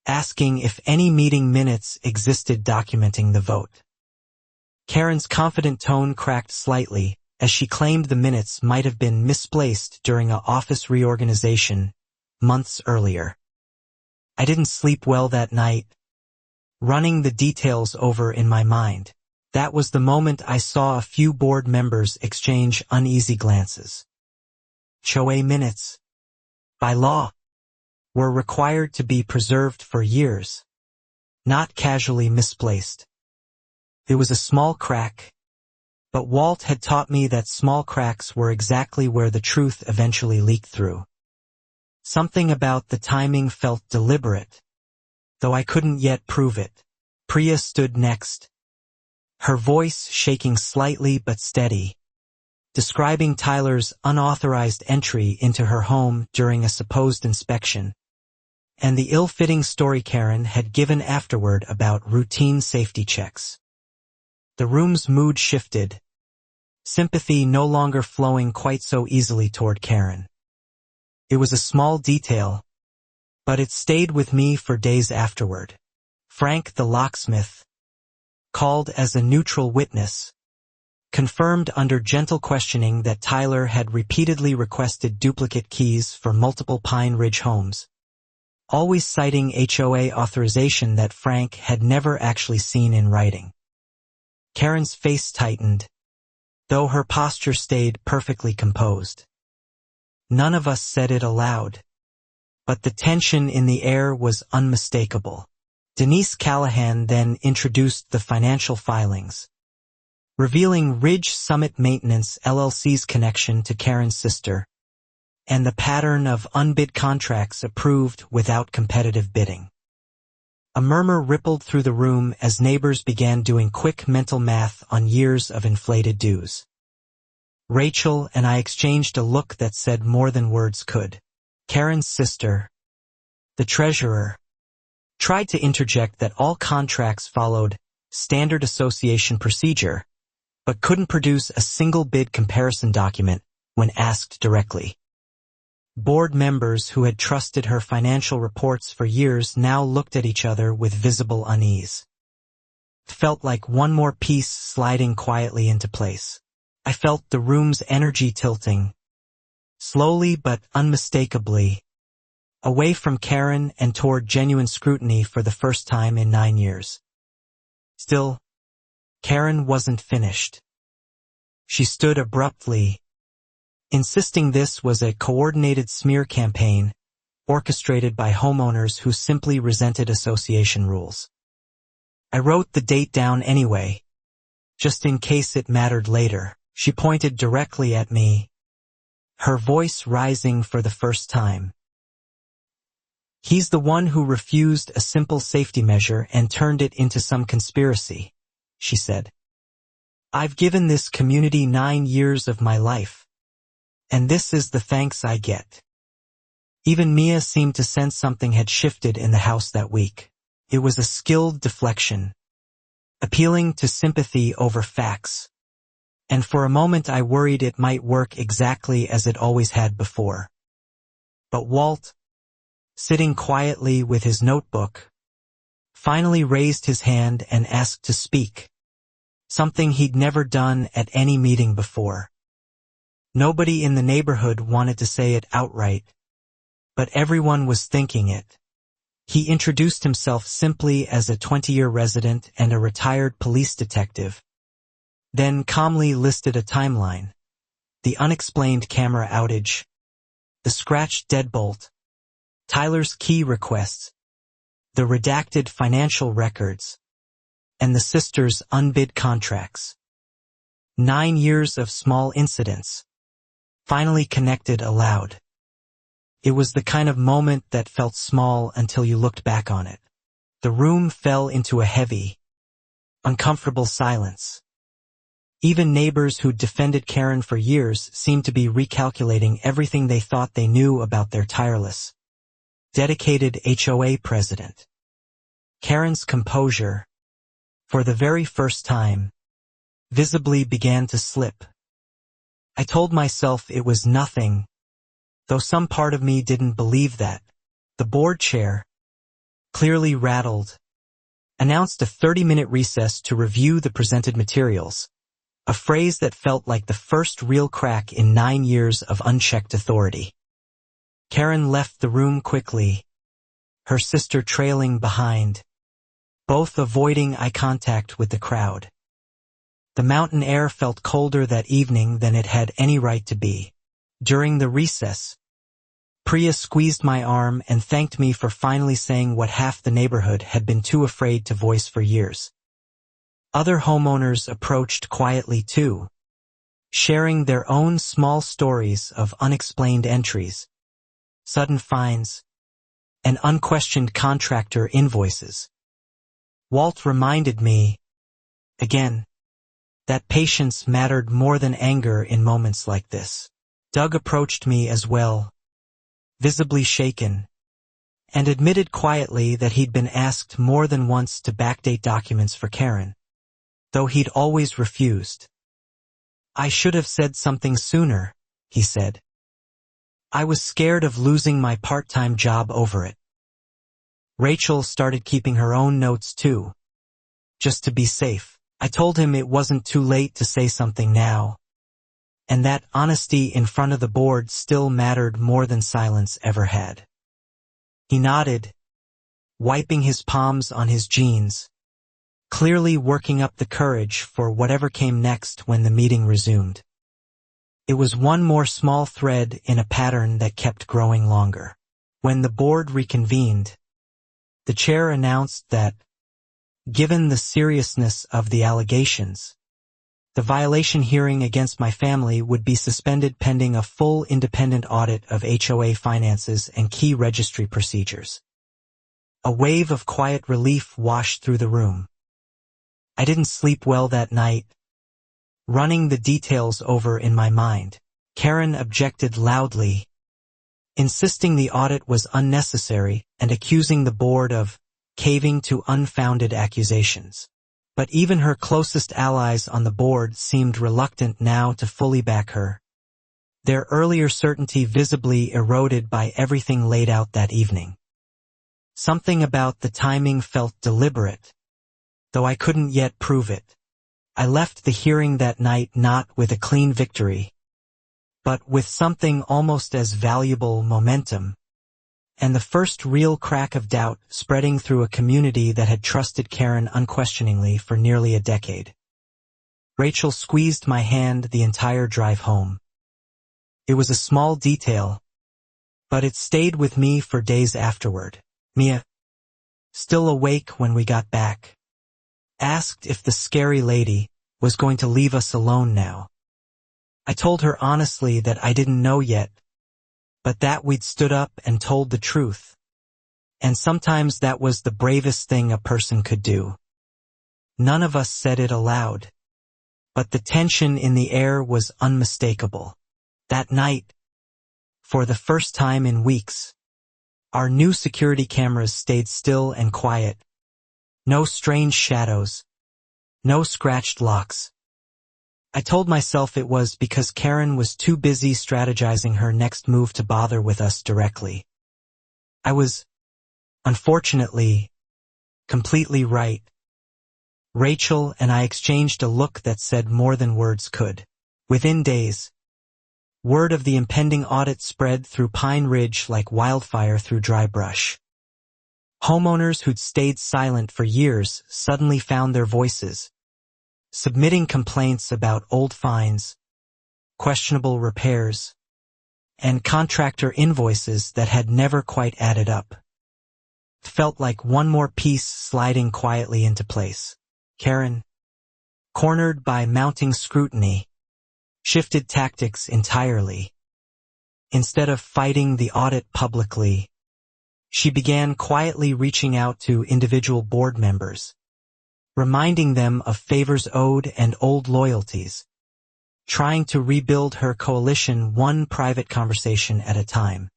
asking if any meeting minutes existed documenting the vote. Karen's confident tone cracked slightly as she claimed the minutes might have been misplaced during an office reorganization months earlier. I didn't sleep well that night, running the details over in my mind. That was the moment I saw a few board members exchange uneasy glances. HOA minutes, by law, were required to be preserved for years, not casually misplaced. It was a small crack, but Walt had taught me that small cracks were exactly where the truth eventually leaked through. Something about the timing felt deliberate, though I couldn't yet prove it. Priya stood next, her voice shaking slightly but steady. describing Tyler's unauthorized entry into her home during a supposed inspection, and the ill-fitting story Karen had given afterward about routine safety checks. The room's mood shifted, sympathy no longer flowing quite so easily toward Karen. It was a small detail, but it stayed with me for days afterward. Frank the locksmith, called as a neutral witness, confirmed under gentle questioning that Tyler had repeatedly requested duplicate keys for multiple Pine Ridge homes, always citing HOA authorization that Frank had never actually seen in writing. Karen's face tightened, though her posture stayed perfectly composed. None of us said it aloud, but the tension in the air was unmistakable. Denise Callahan then introduced the financial filings, revealing Ridge Summit Maintenance LLC's connection to Karen's sister, and the pattern of unbid contracts approved without competitive bidding. A murmur rippled through the room as neighbors began doing quick mental math on years of inflated dues. Rachel and I exchanged a look that said more than words could. Karen's sister, the treasurer, tried to interject that all contracts followed standard association procedure, but couldn't produce a single bid comparison document when asked directly. Board members who had trusted her financial reports for years now looked at each other with visible unease. Felt like one more piece sliding quietly into place. I felt the room's energy tilting, slowly but unmistakably, away from Karen and toward genuine scrutiny for the first time in 9 years. Still, Karen wasn't finished. She stood abruptly, insisting this was a coordinated smear campaign orchestrated by homeowners who simply resented association rules. I wrote the date down anyway, just in case it mattered later. She pointed directly at me, her voice rising for the first time. He's the one who refused a simple safety measure and turned it into some conspiracy, she said. I've given this community 9 years of my life, and this is the thanks I get. Even Mia seemed to sense something had shifted in the house that week. It was a skilled deflection, appealing to sympathy over facts, and for a moment I worried it might work exactly as it always had before. But Walt, sitting quietly with his notebook, finally raised his hand and asked to speak, something he'd never done at any meeting before. Nobody in the neighborhood wanted to say it outright, but everyone was thinking it. He introduced himself simply as a 20-year resident and a retired police detective, then calmly listed a timeline: the unexplained camera outage, the scratched deadbolt, Tyler's key requests, the redacted financial records, and the sisters' unbid contracts. 9 years of small incidents, finally connected aloud. It was the kind of moment that felt small until you looked back on it. The room fell into a heavy, uncomfortable silence. Even neighbors who'd defended Karen for years seemed to be recalculating everything they thought they knew about their tireless, dedicated HOA president. Karen's composure, for the very first time, visibly began to slip. I told myself it was nothing, though some part of me didn't believe that. The board chair, clearly rattled, announced a 30-minute recess to review the presented materials, a phrase that felt like the first real crack in 9 years of unchecked authority. Karen left the room quickly, her sister trailing behind, both avoiding eye contact with the crowd. The mountain air felt colder that evening than it had any right to be. During the recess, Priya squeezed my arm and thanked me for finally saying what half the neighborhood had been too afraid to voice for years. Other homeowners approached quietly too, sharing their own small stories of unexplained entries, sudden fines, and unquestioned contractor invoices. Walt reminded me, again, That patience mattered more than anger in moments like this. Doug approached me as well, visibly shaken, and admitted quietly that he'd been asked more than once to backdate documents for Karen, though he'd always refused. "I should have said something sooner," he said. "I was scared of losing my part-time job over it." Rachel started keeping her own notes too, just to be safe. I told him it wasn't too late to say something now, and that honesty in front of the board still mattered more than silence ever had. He nodded, wiping his palms on his jeans, clearly working up the courage for whatever came next when the meeting resumed. It was one more small thread in a pattern that kept growing longer. When the board reconvened, the chair announced that, given the seriousness of the allegations, the violation hearing against my family would be suspended pending a full independent audit of HOA finances and key registry procedures. A wave of quiet relief washed through the room. I didn't sleep well that night, running the details over in my mind. Karen objected loudly, insisting the audit was unnecessary and accusing the board of caving to unfounded accusations. But even her closest allies on the board seemed reluctant now to fully back her, their earlier certainty visibly eroded by everything laid out that evening. Something about the timing felt deliberate, though I couldn't yet prove it. I left the hearing that night not with a clean victory, but with something almost as valuable: momentum, and the first real crack of doubt spreading through a community that had trusted Karen unquestioningly for nearly a decade. Rachel squeezed my hand the entire drive home. It was a small detail, but it stayed with me for days afterward. Mia, still awake when we got back, asked if the scary lady was going to leave us alone now. I told her honestly that I didn't know yet, but that we'd stood up and told the truth. And sometimes that was the bravest thing a person could do. None of us said it aloud, but the tension in the air was unmistakable. That night, for the first time in weeks, our new security cameras stayed still and quiet. No strange shadows, no scratched locks. I told myself it was because Karen was too busy strategizing her next move to bother with us directly. I was, unfortunately, completely right. Rachel and I exchanged a look that said more than words could. Within days, word of the impending audit spread through Pine Ridge like wildfire through dry brush. Homeowners who'd stayed silent for years suddenly found their voices, submitting complaints about old fines, questionable repairs, and contractor invoices that had never quite added up. It felt like one more piece sliding quietly into place. Karen, cornered by mounting scrutiny, shifted tactics entirely. Instead of fighting the audit publicly, she began quietly reaching out to individual board members, reminding them of favors owed and old loyalties, trying to rebuild her coalition one private conversation at a time.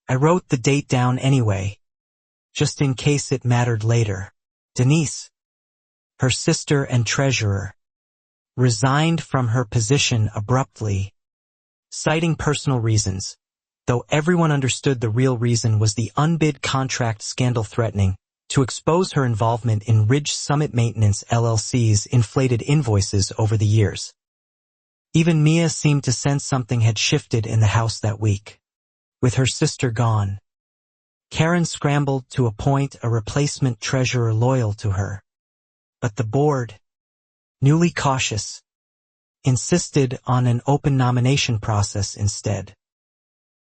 I wrote the date down anyway, just in case it mattered later. Denise, her sister and treasurer, resigned from her position abruptly, citing personal reasons, though everyone understood the real reason was the unbid contract scandal threatening to expose her involvement in Ridge Summit Maintenance LLC's inflated invoices over the years. Even Mia seemed to sense something had shifted in the house that week. With her sister gone, Karen scrambled to appoint a replacement treasurer loyal to her. But the board, newly cautious, insisted on an open nomination process instead.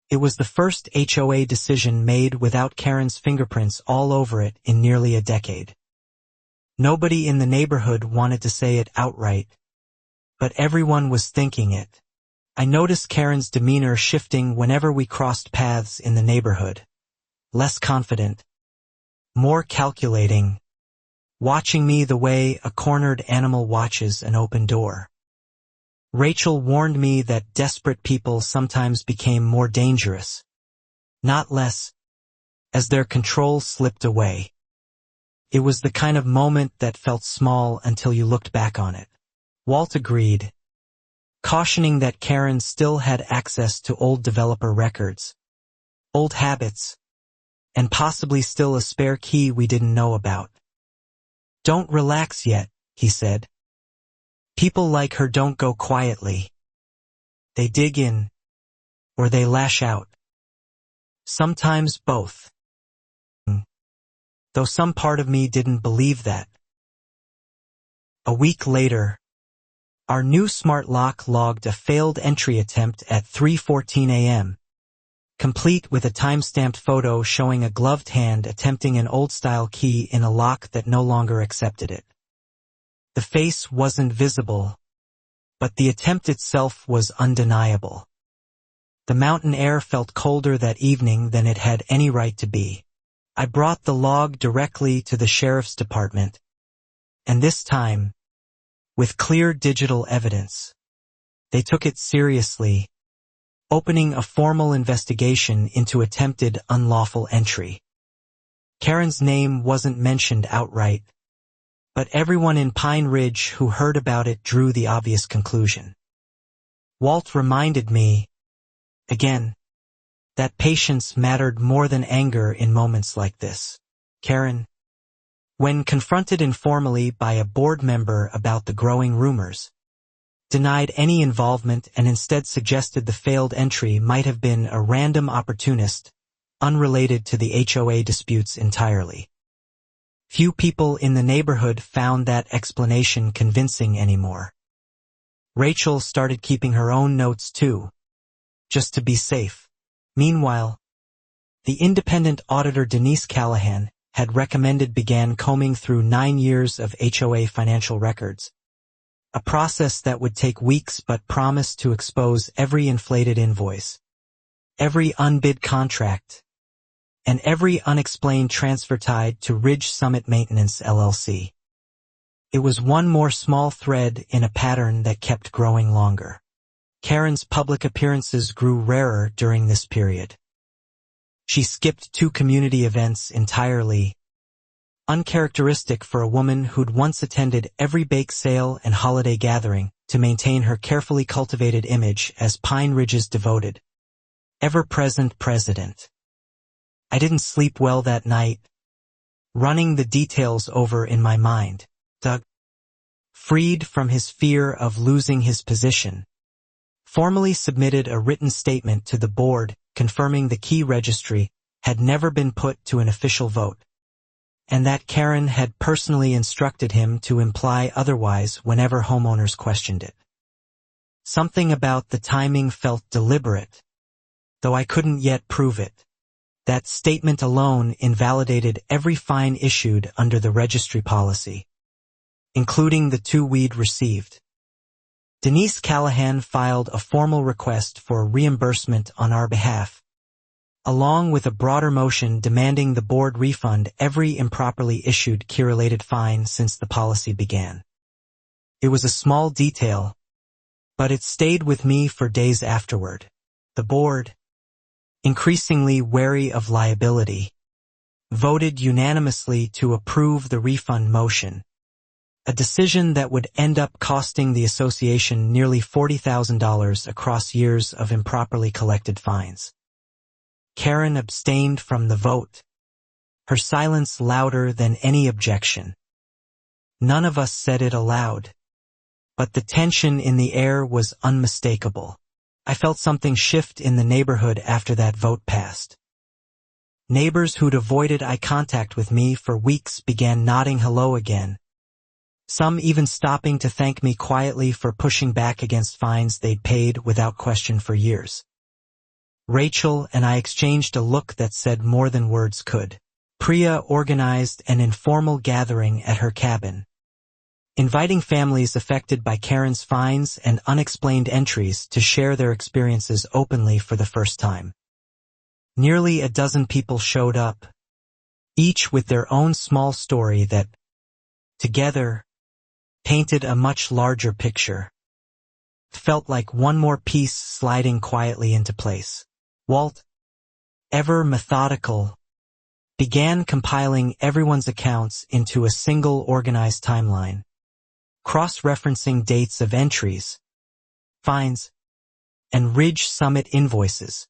It was the first HOA decision made without Karen's fingerprints all over it in nearly a decade. Nobody in the neighborhood wanted to say it outright, but everyone was thinking it. I noticed Karen's demeanor shifting whenever we crossed paths in the neighborhood. Less confident, more calculating, watching me the way a cornered animal watches an open door. Rachel warned me that desperate people sometimes became more dangerous, not less, as their control slipped away. It was the kind of moment that felt small until you looked back on it. Walt agreed, cautioning that Karen still had access to old developer records, old habits, and possibly still a spare key we didn't know about. "Don't relax yet," he said. "People like her don't go quietly. They dig in, or they lash out. Sometimes both." Though some part of me didn't believe that. A week later, our new smart lock logged a failed entry attempt at 3:14 a.m., complete with a time-stamped photo showing a gloved hand attempting an old-style key in a lock that no longer accepted it. The face wasn't visible, but the attempt itself was undeniable. The mountain air felt colder that evening than it had any right to be. I brought the log directly to the sheriff's department, and this time, with clear digital evidence, they took it seriously, opening a formal investigation into attempted unlawful entry. Karen's name wasn't mentioned outright, but everyone in Pine Ridge who heard about it drew the obvious conclusion. Walt reminded me, again, that patience mattered more than anger in moments like this. Karen, when confronted informally by a board member about the growing rumors, denied any involvement and instead suggested the failed entry might have been a random opportunist, unrelated to the HOA disputes entirely. Few people in the neighborhood found that explanation convincing anymore. Rachel started keeping her own notes too, just to be safe. Meanwhile, the independent auditor Denise Callahan had recommended began combing through 9 years of HOA financial records, a process that would take weeks but promised to expose every inflated invoice, every unbid contract, and every unexplained transfer tied to Ridge Summit Maintenance LLC. It was one more small thread in a pattern that kept growing longer. Karen's public appearances grew rarer during this period. She skipped 2 community events entirely, uncharacteristic for a woman who'd once attended every bake sale and holiday gathering to maintain her carefully cultivated image as Pine Ridge's devoted, ever-present president. I didn't sleep well that night, running the details over in my mind. Doug, freed from his fear of losing his position, formally submitted a written statement to the board confirming the key registry had never been put to an official vote, and that Karen had personally instructed him to imply otherwise whenever homeowners questioned it. Something about the timing felt deliberate, though I couldn't yet prove it. That statement alone invalidated every fine issued under the registry policy, including the 2 we'd received. Denise Callahan filed a formal request for reimbursement on our behalf, along with a broader motion demanding the board refund every improperly issued key-related fine since the policy began. It was a small detail, but it stayed with me for days afterward. The board, increasingly wary of liability, voted unanimously to approve the refund motion, a decision that would end up costing the association nearly $40,000 across years of improperly collected fines. Karen abstained from the vote, her silence louder than any objection. None of us said it aloud, but the tension in the air was unmistakable. I felt something shift in the neighborhood after that vote passed. Neighbors who'd avoided eye contact with me for weeks began nodding hello again, some even stopping to thank me quietly for pushing back against fines they'd paid without question for years. Rachel and I exchanged a look that said more than words could. Priya organized an informal gathering at her cabin, inviting families affected by Karen's fines and unexplained entries to share their experiences openly for the first time. Nearly a dozen people showed up, each with their own small story that together, painted a much larger picture. It felt like one more piece sliding quietly into place. Walt, ever methodical, began compiling everyone's accounts into a single organized timeline, cross-referencing dates of entries, fines, and Ridge Summit invoices.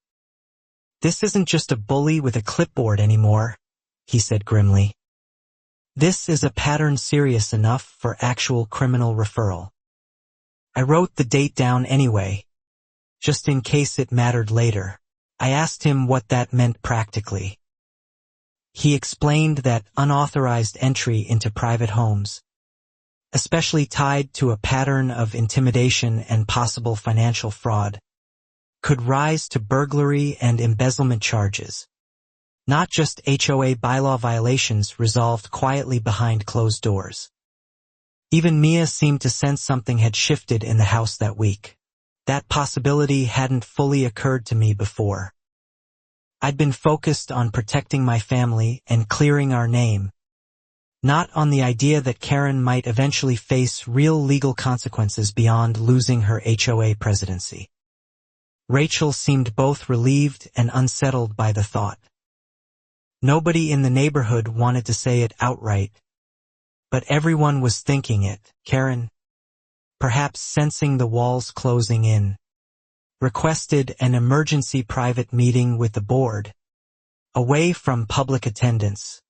"This isn't just a bully with a clipboard anymore," he said grimly. "This is a pattern serious enough for actual criminal referral." I wrote the date down anyway, just in case it mattered later. I asked him what that meant practically. He explained that unauthorized entry into private homes, especially tied to a pattern of intimidation and possible financial fraud, could rise to burglary and embezzlement charges, not just HOA bylaw violations resolved quietly behind closed doors. Even Mia seemed to sense something had shifted in the house that week. That possibility hadn't fully occurred to me before. I'd been focused on protecting my family and clearing our name, not on the idea that Karen might eventually face real legal consequences beyond losing her HOA presidency. Rachel seemed both relieved and unsettled by the thought. Nobody in the neighborhood wanted to say it outright, but everyone was thinking it. Karen, perhaps sensing the walls closing in, requested an emergency private meeting with the board, away from public attendance,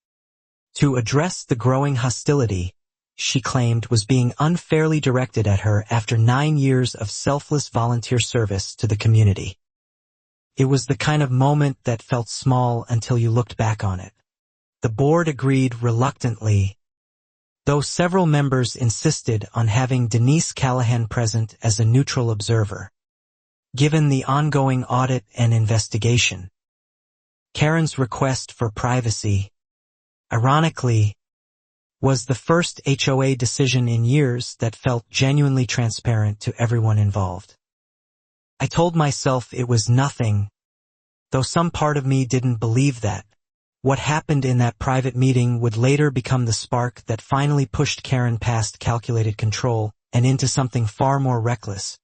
to address the growing hostility she claimed was being unfairly directed at her after 9 years of selfless volunteer service to the community. It was the kind of moment that felt small until you looked back on it. The board agreed reluctantly, though several members insisted on having Denise Callahan present as a neutral observer, given the ongoing audit and investigation. Karen's request for privacy, ironically, was the first HOA decision in years that felt genuinely transparent to everyone involved. I told myself it was nothing, though some part of me didn't believe that. What happened in that private meeting would later become the spark that finally pushed Karen past calculated control and into something far more reckless.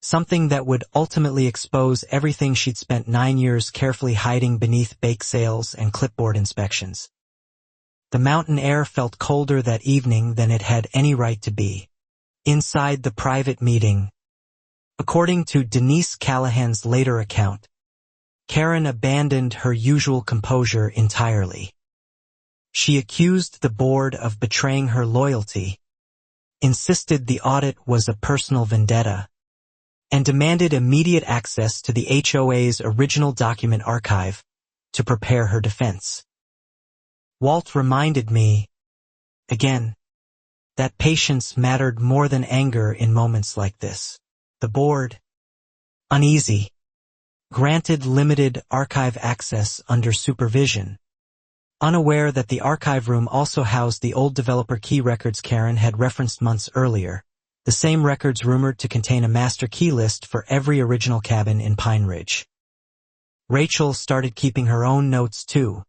Something that would ultimately expose everything she'd spent 9 years carefully hiding beneath bake sales and clipboard inspections. The mountain air felt colder that evening than it had any right to be. Inside the private meeting, according to Denise Callahan's later account, Karen abandoned her usual composure entirely. She accused the board of betraying her loyalty, insisted the audit was a personal vendetta, and demanded immediate access to the HOA's original document archive to prepare her defense. Walt reminded me, again, that patience mattered more than anger in moments like this. The board, uneasy, granted limited archive access under supervision, unaware that the archive room also housed the old developer key records Karen had referenced months earlier, the same records rumored to contain a master key list for every original cabin in Pine Ridge. Rachel started keeping her own notes too,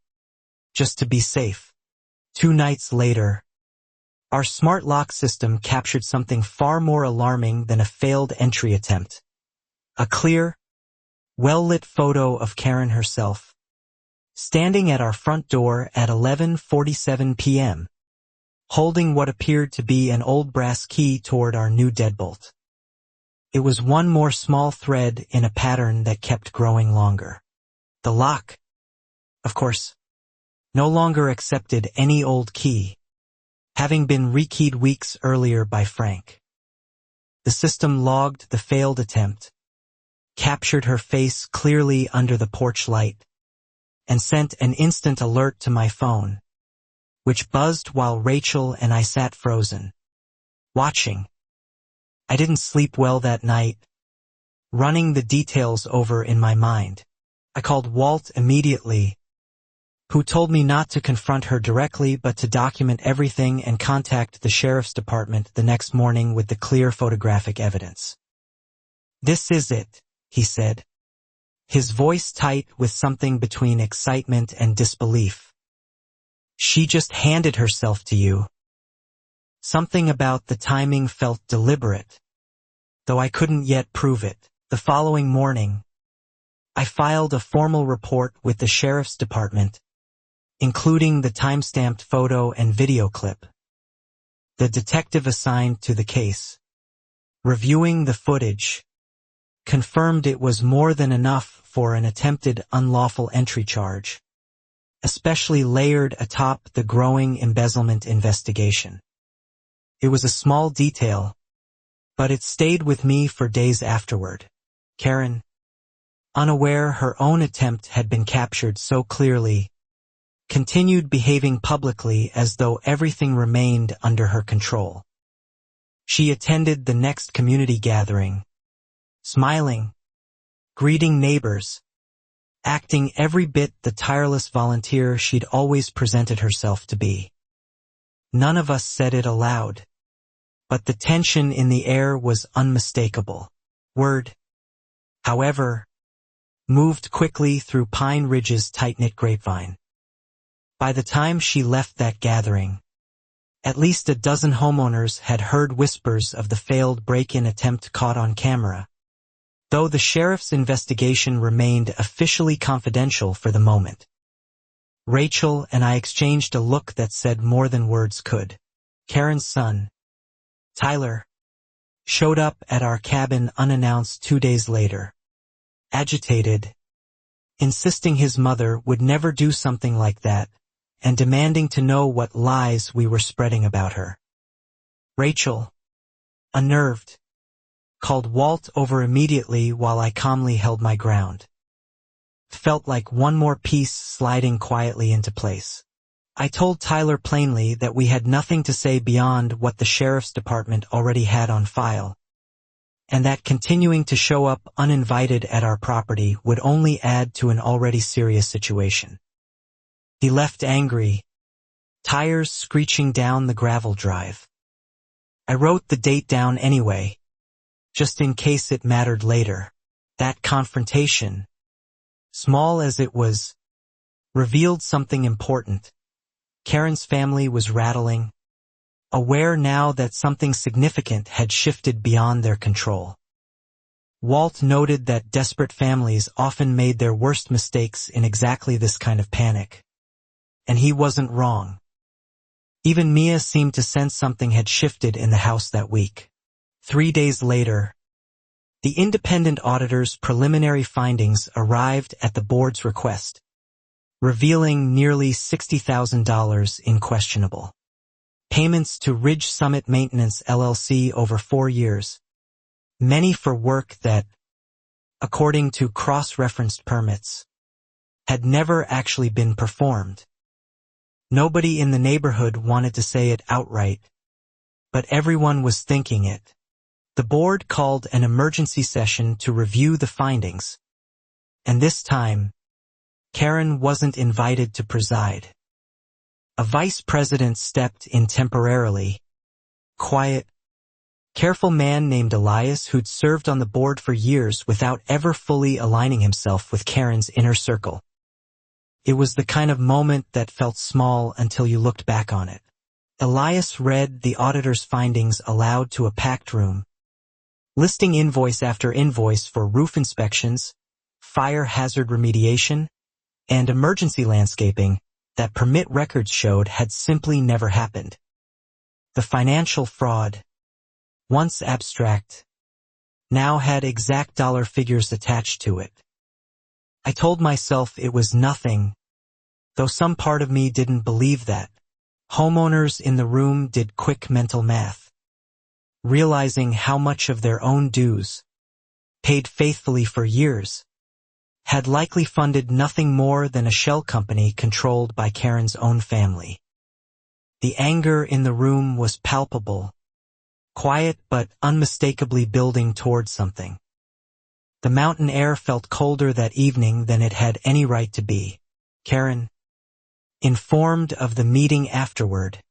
just to be safe. 2 nights later, our smart lock system captured something far more alarming than a failed entry attempt. A clear, well-lit photo of Karen herself, standing at our front door at 11:47 p.m., holding what appeared to be an old brass key toward our new deadbolt. It was one more small thread in a pattern that kept growing longer. The lock, of course, no longer accepted any old key, having been rekeyed weeks earlier by Frank. The system logged the failed attempt, captured her face clearly under the porch light, and sent an instant alert to my phone, which buzzed while Rachel and I sat frozen, watching. I didn't sleep well that night, running the details over in my mind. I called Walt immediately, who told me not to confront her directly but to document everything and contact the sheriff's department the next morning with the clear photographic evidence. "This is it," he said, his voice tight with something between excitement and disbelief. "She just handed herself to you. Something about the timing felt deliberate, though I couldn't yet prove it. The following morning, I filed a formal report with the sheriff's department, including the timestamped photo and video clip. The detective assigned to the case, reviewing the footage, confirmed it was more than enough for an attempted unlawful entry charge, especially layered atop the growing embezzlement investigation. It was a small detail, but it stayed with me for days afterward. Karen, unaware her own attempt had been captured so clearly, continued behaving publicly as though everything remained under her control. She attended the next community gathering, smiling, greeting neighbors, acting every bit the tireless volunteer she'd always presented herself to be. None of us said it aloud, but the tension in the air was unmistakable. Word, however, moved quickly through Pine Ridge's tight-knit grapevine. By the time she left that gathering, at least a dozen homeowners had heard whispers of the failed break-in attempt caught on camera, though the sheriff's investigation remained officially confidential for the moment. Rachel and I exchanged a look that said more than words could. Karen's son, Tyler, showed up at our cabin unannounced 2 days later, agitated, insisting his mother would never do something like that, and demanding to know what lies we were spreading about her. Rachel, unnerved, called Walt over immediately while I calmly held my ground. Felt like one more piece sliding quietly into place. I told Tyler plainly that we had nothing to say beyond what the sheriff's department already had on file, and that continuing to show up uninvited at our property would only add to an already serious situation. He left angry, tires screeching down the gravel drive. I wrote the date down anyway, just in case it mattered later. That confrontation, small as it was, revealed something important. Karen's family was rattling, aware now that something significant had shifted beyond their control. Walt noted that desperate families often made their worst mistakes in exactly this kind of panic. And he wasn't wrong. Even Mia seemed to sense something had shifted in the house that week. 3 days later, the independent auditor's preliminary findings arrived at the board's request, revealing nearly $60,000 in questionable payments to Ridge Summit Maintenance LLC over 4 years, many for work that, according to cross-referenced permits, had never actually been performed. Nobody in the neighborhood wanted to say it outright, but everyone was thinking it. The board called an emergency session to review the findings, and this time, Karen wasn't invited to preside. A vice president stepped in temporarily. Quiet, careful man named Elias who'd served on the board for years without ever fully aligning himself with Karen's inner circle. It was the kind of moment that felt small until you looked back on it. Elias read the auditor's findings aloud to a packed room, listing invoice after invoice for roof inspections, fire hazard remediation, and emergency landscaping that permit records showed had simply never happened. The financial fraud, once abstract, now had exact dollar figures attached to it. I told myself it was nothing, though some part of me didn't believe that. Homeowners in the room did quick mental math, realizing how much of their own dues, paid faithfully for years, had likely funded nothing more than a shell company controlled by Karen's own family. The anger in the room was palpable, quiet but unmistakably building towards something. The mountain air felt colder that evening than it had any right to be. Karen, informed of the meeting afterward,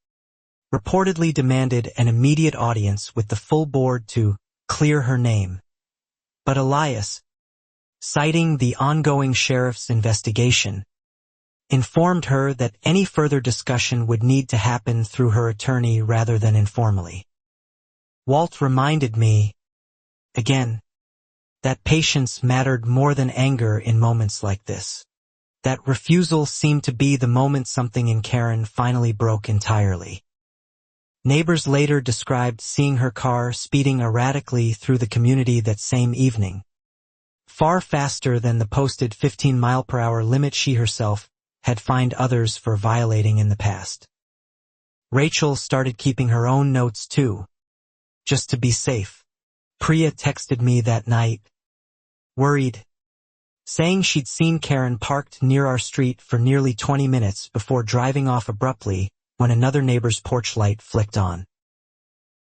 reportedly demanded an immediate audience with the full board to clear her name. But Elias, citing the ongoing sheriff's investigation, informed her that any further discussion would need to happen through her attorney rather than informally. Walt reminded me, again, that patience mattered more than anger in moments like this. That refusal seemed to be the moment something in Karen finally broke entirely. Neighbors later described seeing her car speeding erratically through the community that same evening, far faster than the posted 15-mile-per-hour limit she herself had fined others for violating in the past. Rachel started keeping her own notes too, just to be safe. Priya texted me that night, worried, saying she'd seen Karen parked near our street for nearly 20 minutes before driving off abruptly when another neighbor's porch light flicked on.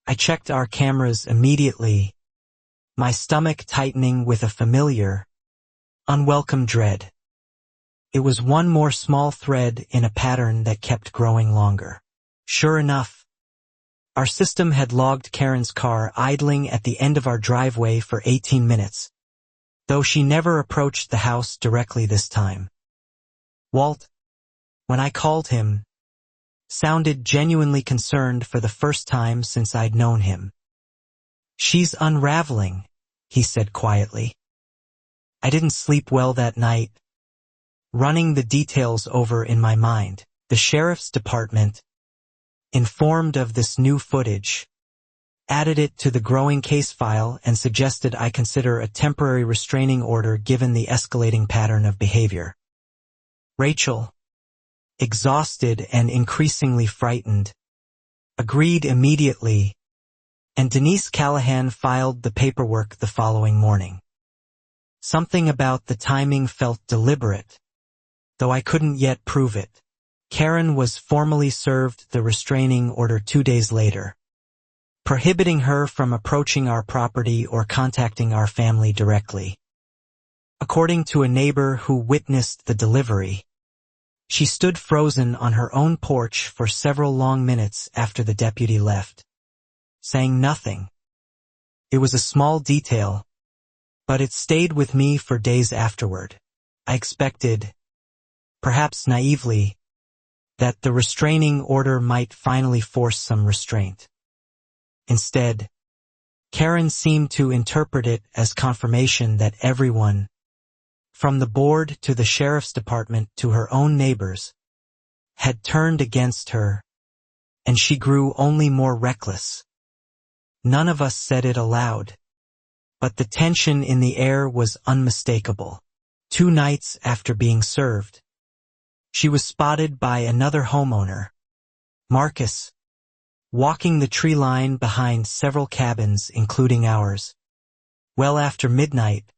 I checked our cameras immediately, my stomach tightening with a familiar, unwelcome dread. It was one more small thread in a pattern that kept growing longer. Sure enough, our system had logged Karen's car idling at the end of our driveway for 18 minutes, though she never approached the house directly this time. Walt, when I called him, sounded genuinely concerned for the first time since I'd known him. "She's unraveling," he said quietly. I didn't sleep well that night, running the details over in my mind. The sheriff's department, informed of this new footage, added it to the growing case file and suggested I consider a temporary restraining order given the escalating pattern of behavior. Rachel, exhausted and increasingly frightened, agreed immediately, and Denise Callahan filed the paperwork the following morning. Something about the timing felt deliberate, though I couldn't yet prove it. Karen was formally served the restraining order 2 days later, prohibiting her from approaching our property or contacting our family directly. According to a neighbor who witnessed the delivery, she stood frozen on her own porch for several long minutes after the deputy left, saying nothing. It was a small detail, but it stayed with me for days afterward. I expected, perhaps naively, that the restraining order might finally force some restraint. Instead, Karen seemed to interpret it as confirmation that everyone, from the board to the sheriff's department to her own neighbors, had turned against her, and she grew only more reckless. None of us said it aloud, but the tension in the air was unmistakable. 2 nights after being served, she was spotted by another homeowner, Marcus, walking the tree line behind several cabins, including ours, well after midnight,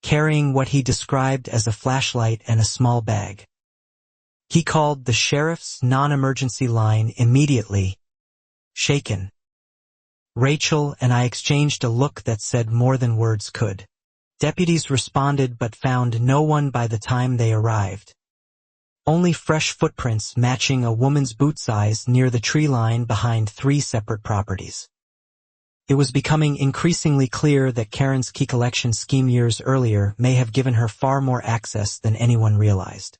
carrying what he described as a flashlight and a small bag. He called the sheriff's non-emergency line immediately, shaken. Rachel and I exchanged a look that said more than words could. Deputies responded but found no one by the time they arrived. Only fresh footprints matching a woman's boot size near the tree line behind 3 separate properties. It was becoming increasingly clear that Karen's key collection scheme years earlier may have given her far more access than anyone realized.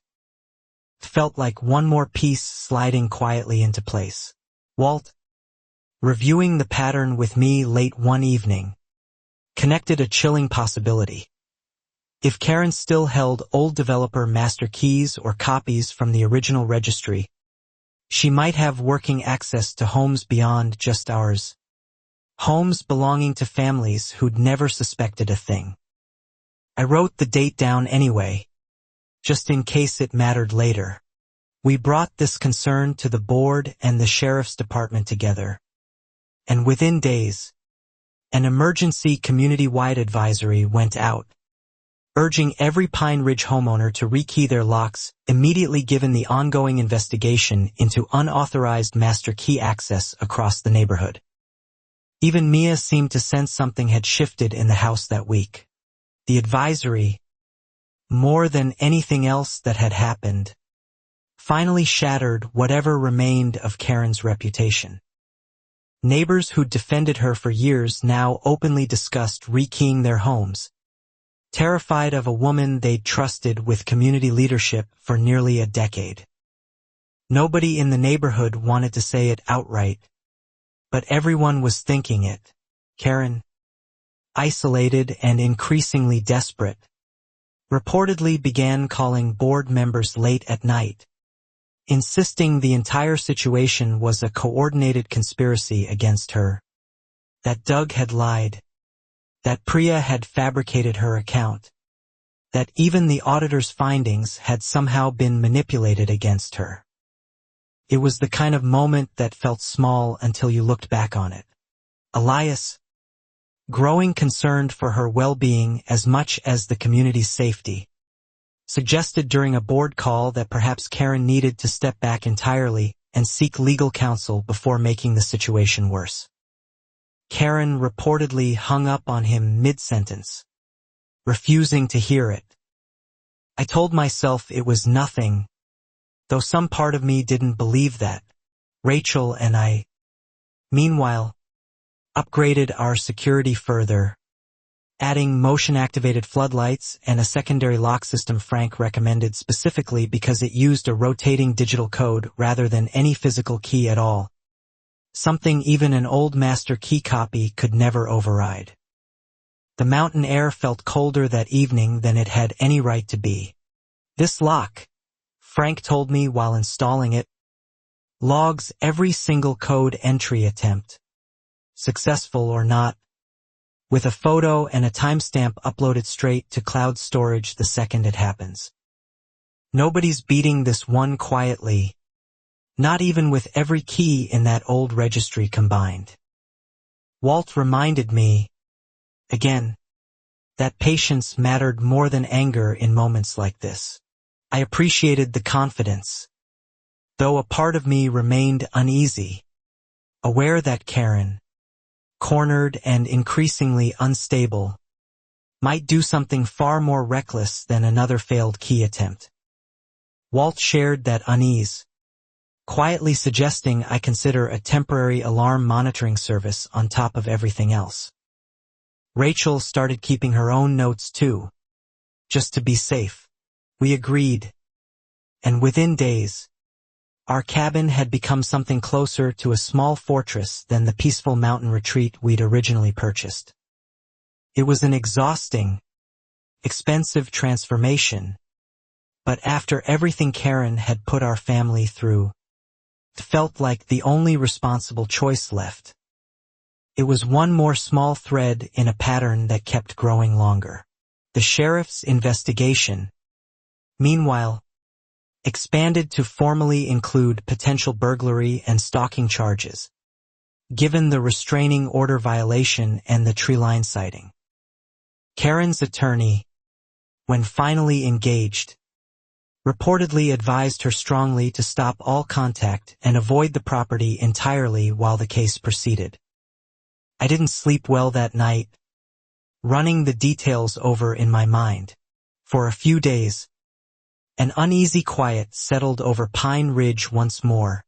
It felt like one more piece sliding quietly into place. Walt, reviewing the pattern with me late one evening, connected a chilling possibility. If Karen still held old developer master keys or copies from the original registry, she might have working access to homes beyond just ours. Homes belonging to families who'd never suspected a thing. I wrote the date down anyway, just in case it mattered later. We brought this concern to the board and the sheriff's department together, and within days, an emergency community-wide advisory went out, urging every Pine Ridge homeowner to rekey their locks immediately given the ongoing investigation into unauthorized master key access across the neighborhood. Even Mia seemed to sense something had shifted in the house that week. The advisory, more than anything else that had happened, finally shattered whatever remained of Karen's reputation. Neighbors who'd defended her for years now openly discussed rekeying their homes, terrified of a woman they'd trusted with community leadership for nearly a decade. Nobody in the neighborhood wanted to say it outright, but everyone was thinking it. Karen, isolated and increasingly desperate, reportedly began calling board members late at night, insisting the entire situation was a coordinated conspiracy against her, that Doug had lied, that Priya had fabricated her account, that even the auditor's findings had somehow been manipulated against her. It was the kind of moment that felt small until you looked back on it. Elias, growing concerned for her well-being as much as the community's safety, suggested during a board call that perhaps Karen needed to step back entirely and seek legal counsel before making the situation worse. Karen reportedly hung up on him mid-sentence, refusing to hear it. I told myself it was nothing, though some part of me didn't believe that. Rachel and I, meanwhile, upgraded our security further, adding motion-activated floodlights and a secondary lock system Frank recommended specifically because it used a rotating digital code rather than any physical key at all, something even an old master key copy could never override. The mountain air felt colder that evening than it had any right to be. This lock, Frank told me while installing it, logs every single code entry attempt, successful or not, with a photo and a timestamp uploaded straight to cloud storage the second it happens. Nobody's beating this one quietly, not even with every key in that old registry combined. Walt reminded me, again, that patience mattered more than anger in moments like this. I appreciated the confidence, though a part of me remained uneasy, aware that Karen, cornered and increasingly unstable, might do something far more reckless than another failed key attempt. Walt shared that unease, quietly suggesting I consider a temporary alarm monitoring service on top of everything else. Rachel started keeping her own notes too, just to be safe. We agreed, and within days, our cabin had become something closer to a small fortress than the peaceful mountain retreat we'd originally purchased. It was an exhausting, expensive transformation, but after everything Karen had put our family through, it felt like the only responsible choice left. It was one more small thread in a pattern that kept growing longer. The sheriff's investigation, meanwhile, expanded to formally include potential burglary and stalking charges, given the restraining order violation and the tree line sighting. Karen's attorney, when finally engaged, reportedly advised her strongly to stop all contact and avoid the property entirely while the case proceeded. I didn't sleep well that night, running the details over in my mind. For a few days, an uneasy quiet settled over Pine Ridge once more,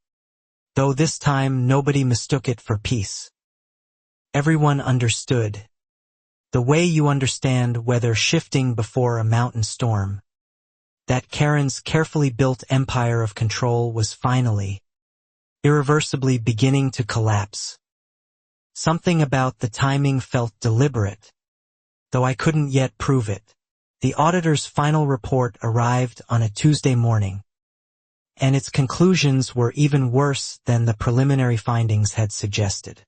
though this time nobody mistook it for peace. Everyone understood, the way you understand weather shifting before a mountain storm, that Karen's carefully built empire of control was finally, irreversibly beginning to collapse. Something about the timing felt deliberate, though I couldn't yet prove it. The auditor's final report arrived on a Tuesday morning, and its conclusions were even worse than the preliminary findings had suggested.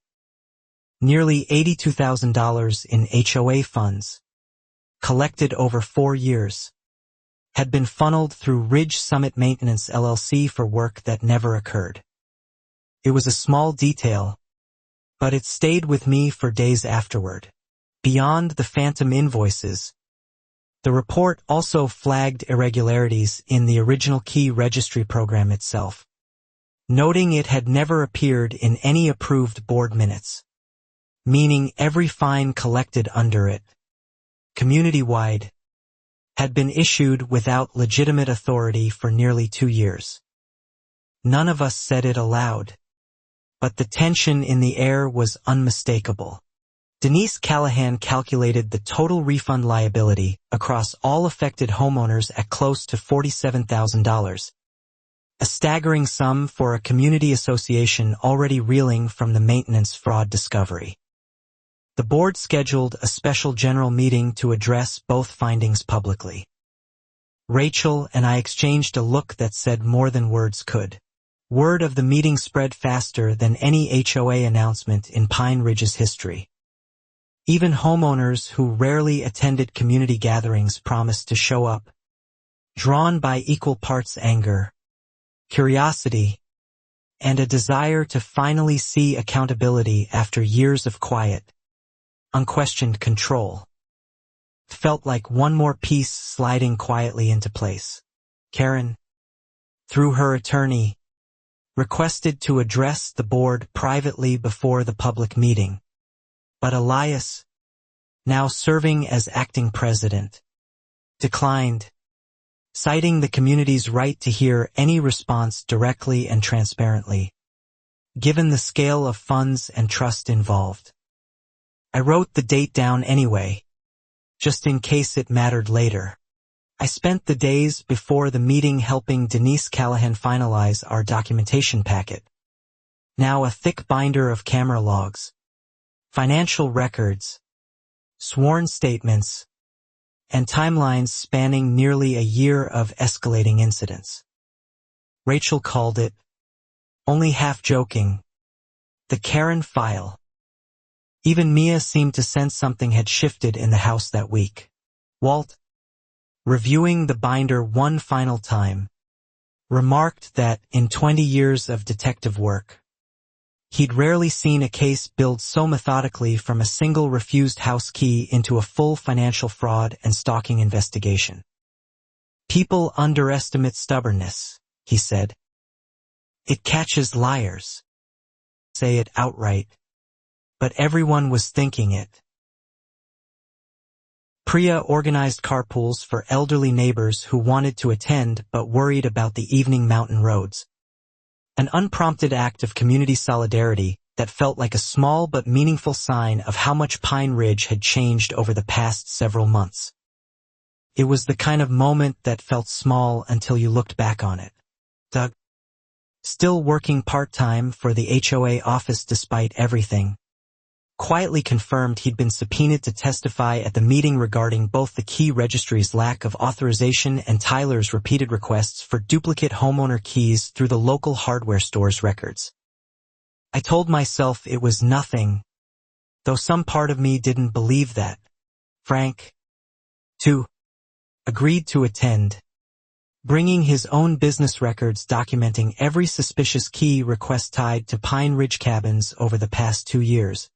Nearly $82,000 in HOA funds, collected over 4 years, had been funneled through Ridge Summit Maintenance LLC for work that never occurred. It was a small detail, but it stayed with me for days afterward. Beyond the phantom invoices, the report also flagged irregularities in the original key registry program itself, noting it had never appeared in any approved board minutes, meaning every fine collected under it, community-wide, had been issued without legitimate authority for nearly 2 years. None of us said it aloud, but the tension in the air was unmistakable. Denise Callahan calculated the total refund liability across all affected homeowners at close to $47,000, a staggering sum for a community association already reeling from the maintenance fraud discovery. The board scheduled a special general meeting to address both findings publicly. Rachel and I exchanged a look that said more than words could. Word of the meeting spread faster than any HOA announcement in Pine Ridge's history. Even homeowners who rarely attended community gatherings promised to show up, drawn by equal parts anger, curiosity, and a desire to finally see accountability after years of quiet, unquestioned control. It felt like one more piece sliding quietly into place. Karen, through her attorney, requested to address the board privately before the public meeting. But Elias, now serving as acting president, declined, citing the community's right to hear any response directly and transparently, given the scale of funds and trust involved. I wrote the date down anyway, just in case it mattered later. I spent the days before the meeting helping Denise Callahan finalize our documentation packet, now a thick binder of camera logs, financial records, sworn statements, and timelines spanning nearly a year of escalating incidents. Rachel called it, only half joking, the Karen file. Even Mia seemed to sense something had shifted in the house that week. Walt, reviewing the binder one final time, remarked that in 20 years of detective work, he'd rarely seen a case build so methodically from a single refused house key into a full financial fraud and stalking investigation. People underestimate stubbornness, he said. It catches liars. Say it outright. But everyone was thinking it. Priya organized carpools for elderly neighbors who wanted to attend but worried about the evening mountain roads. An unprompted act of community solidarity that felt like a small but meaningful sign of how much Pine Ridge had changed over the past several months. It was the kind of moment that felt small until you looked back on it. Doug, still working part-time for the HOA office despite everything, quietly confirmed he'd been subpoenaed to testify at the meeting regarding both the key registry's lack of authorization and Tyler's repeated requests for duplicate homeowner keys through the local hardware store's records. I told myself it was nothing, though some part of me didn't believe that. Frank, too, agreed to attend, bringing his own business records documenting every suspicious key request tied to Pine Ridge cabins over the past 2 years.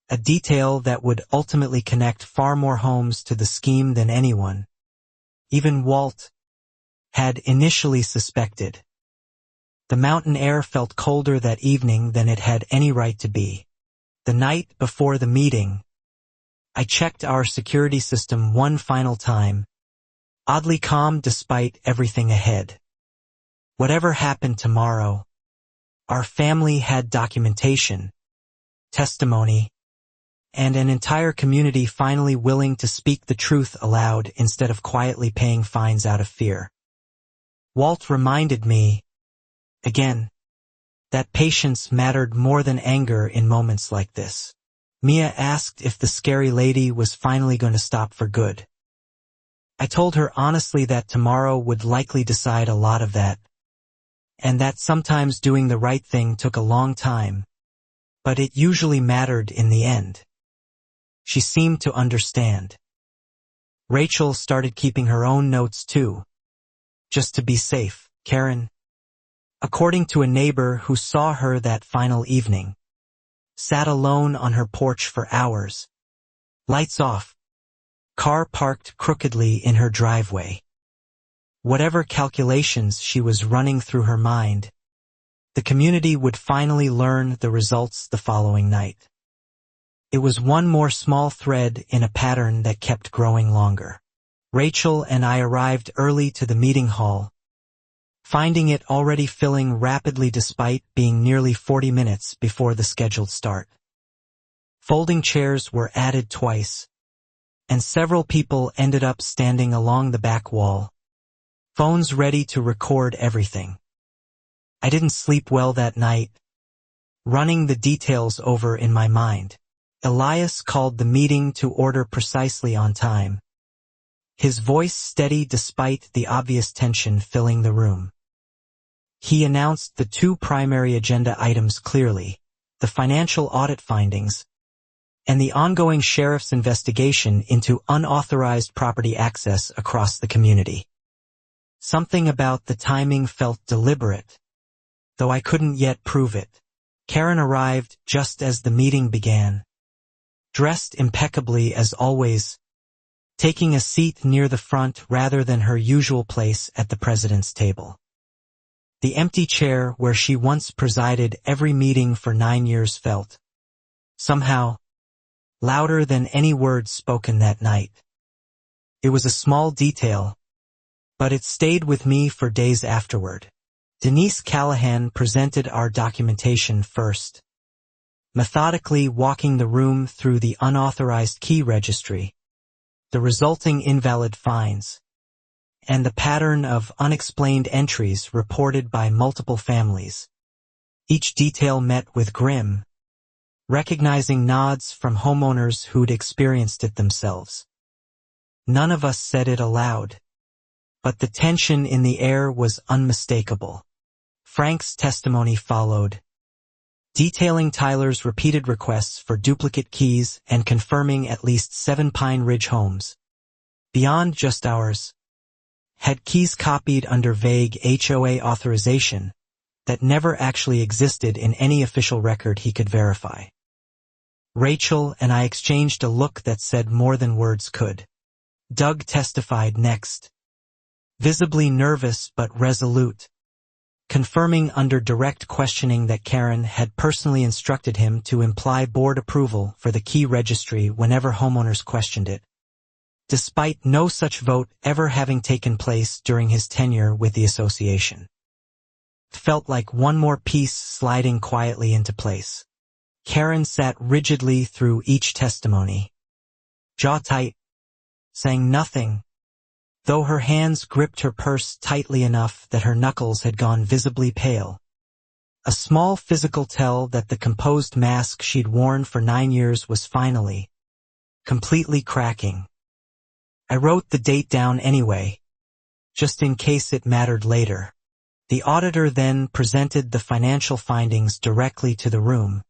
A detail that would ultimately connect far more homes to the scheme than anyone, even Walt, had initially suspected. The mountain air felt colder that evening than it had any right to be. The night before the meeting, I checked our security system one final time, oddly calm despite everything ahead. Whatever happened tomorrow, our family had documentation, testimony, and an entire community finally willing to speak the truth aloud instead of quietly paying fines out of fear. Walt reminded me, again, that patience mattered more than anger in moments like this. Mia asked if the scary lady was finally going to stop for good. I told her honestly that tomorrow would likely decide a lot of that, and that sometimes doing the right thing took a long time, but it usually mattered in the end. She seemed to understand. Rachel started keeping her own notes too, just to be safe. Karen, according to a neighbor who saw her that final evening, sat alone on her porch for hours, lights off, car parked crookedly in her driveway. Whatever calculations she was running through her mind, the community would finally learn the results the following night. It was one more small thread in a pattern that kept growing longer. Rachel and I arrived early to the meeting hall, finding it already filling rapidly despite being nearly 40 minutes before the scheduled start. Folding chairs were added twice, and several people ended up standing along the back wall, phones ready to record everything. I didn't sleep well that night, running the details over in my mind. Elias called the meeting to order precisely on time, his voice steady despite the obvious tension filling the room. He announced the two primary agenda items clearly: the financial audit findings and the ongoing sheriff's investigation into unauthorized property access across the community. Something about the timing felt deliberate, though I couldn't yet prove it. Karen arrived just as the meeting began, dressed impeccably as always, taking a seat near the front rather than her usual place at the president's table. The empty chair where she once presided every meeting for 9 years felt, somehow, louder than any words spoken that night. It was a small detail, but it stayed with me for days afterward. Denise Callahan presented our documentation first, methodically walking the room through the unauthorized key registry, the resulting invalid fines, and the pattern of unexplained entries reported by multiple families. Each detail met with grim, recognizing nods from homeowners who'd experienced it themselves. None of us said it aloud, but the tension in the air was unmistakable. Frank's testimony followed, detailing Tyler's repeated requests for duplicate keys and confirming at least 7 Pine Ridge homes, beyond just ours, had keys copied under vague HOA authorization that never actually existed in any official record he could verify. Rachel and I exchanged a look that said more than words could. Doug testified next, visibly nervous but resolute, confirming under direct questioning that Karen had personally instructed him to imply board approval for the key registry whenever homeowners questioned it, despite no such vote ever having taken place during his tenure with the association. It felt like one more piece sliding quietly into place. Karen sat rigidly through each testimony, jaw tight, saying nothing, though her hands gripped her purse tightly enough that her knuckles had gone visibly pale. A small physical tell that the composed mask she'd worn for 9 years was finally, completely cracking. I wrote the date down anyway, just in case it mattered later. The auditor then presented the financial findings directly to the room,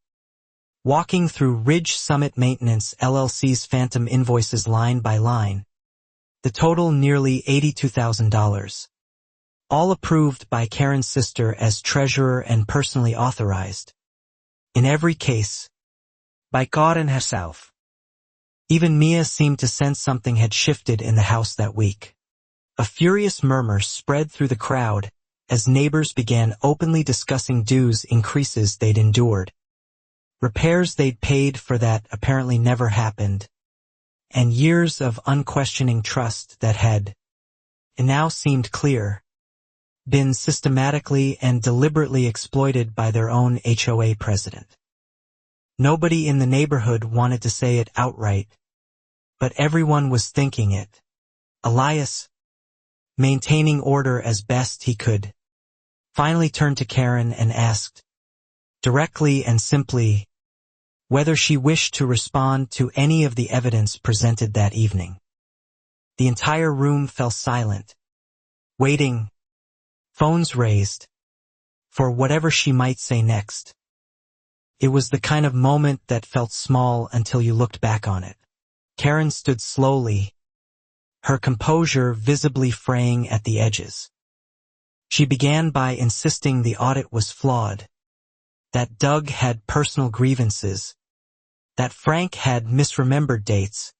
walking through Ridge Summit Maintenance LLC's phantom invoices line by line, the total nearly $82,000, all approved by Karen's sister as treasurer and personally authorized, in every case, by Karen herself. Even Mia seemed to sense something had shifted in the house that week. A furious murmur spread through the crowd as neighbors began openly discussing dues increases they'd endured, repairs they'd paid for that apparently never happened, and years of unquestioning trust that had, it now seemed clear, been systematically and deliberately exploited by their own HOA president. Nobody in the neighborhood wanted to say it outright, but everyone was thinking it. Elias, maintaining order as best he could, finally turned to Karen and asked, directly and simply, whether she wished to respond to any of the evidence presented that evening. The entire room fell silent, waiting, phones raised, for whatever she might say next. It was the kind of moment that felt small until you looked back on it. Karen stood slowly, her composure visibly fraying at the edges. She began by insisting the audit was flawed, that Doug had personal grievances, that Frank had misremembered dates,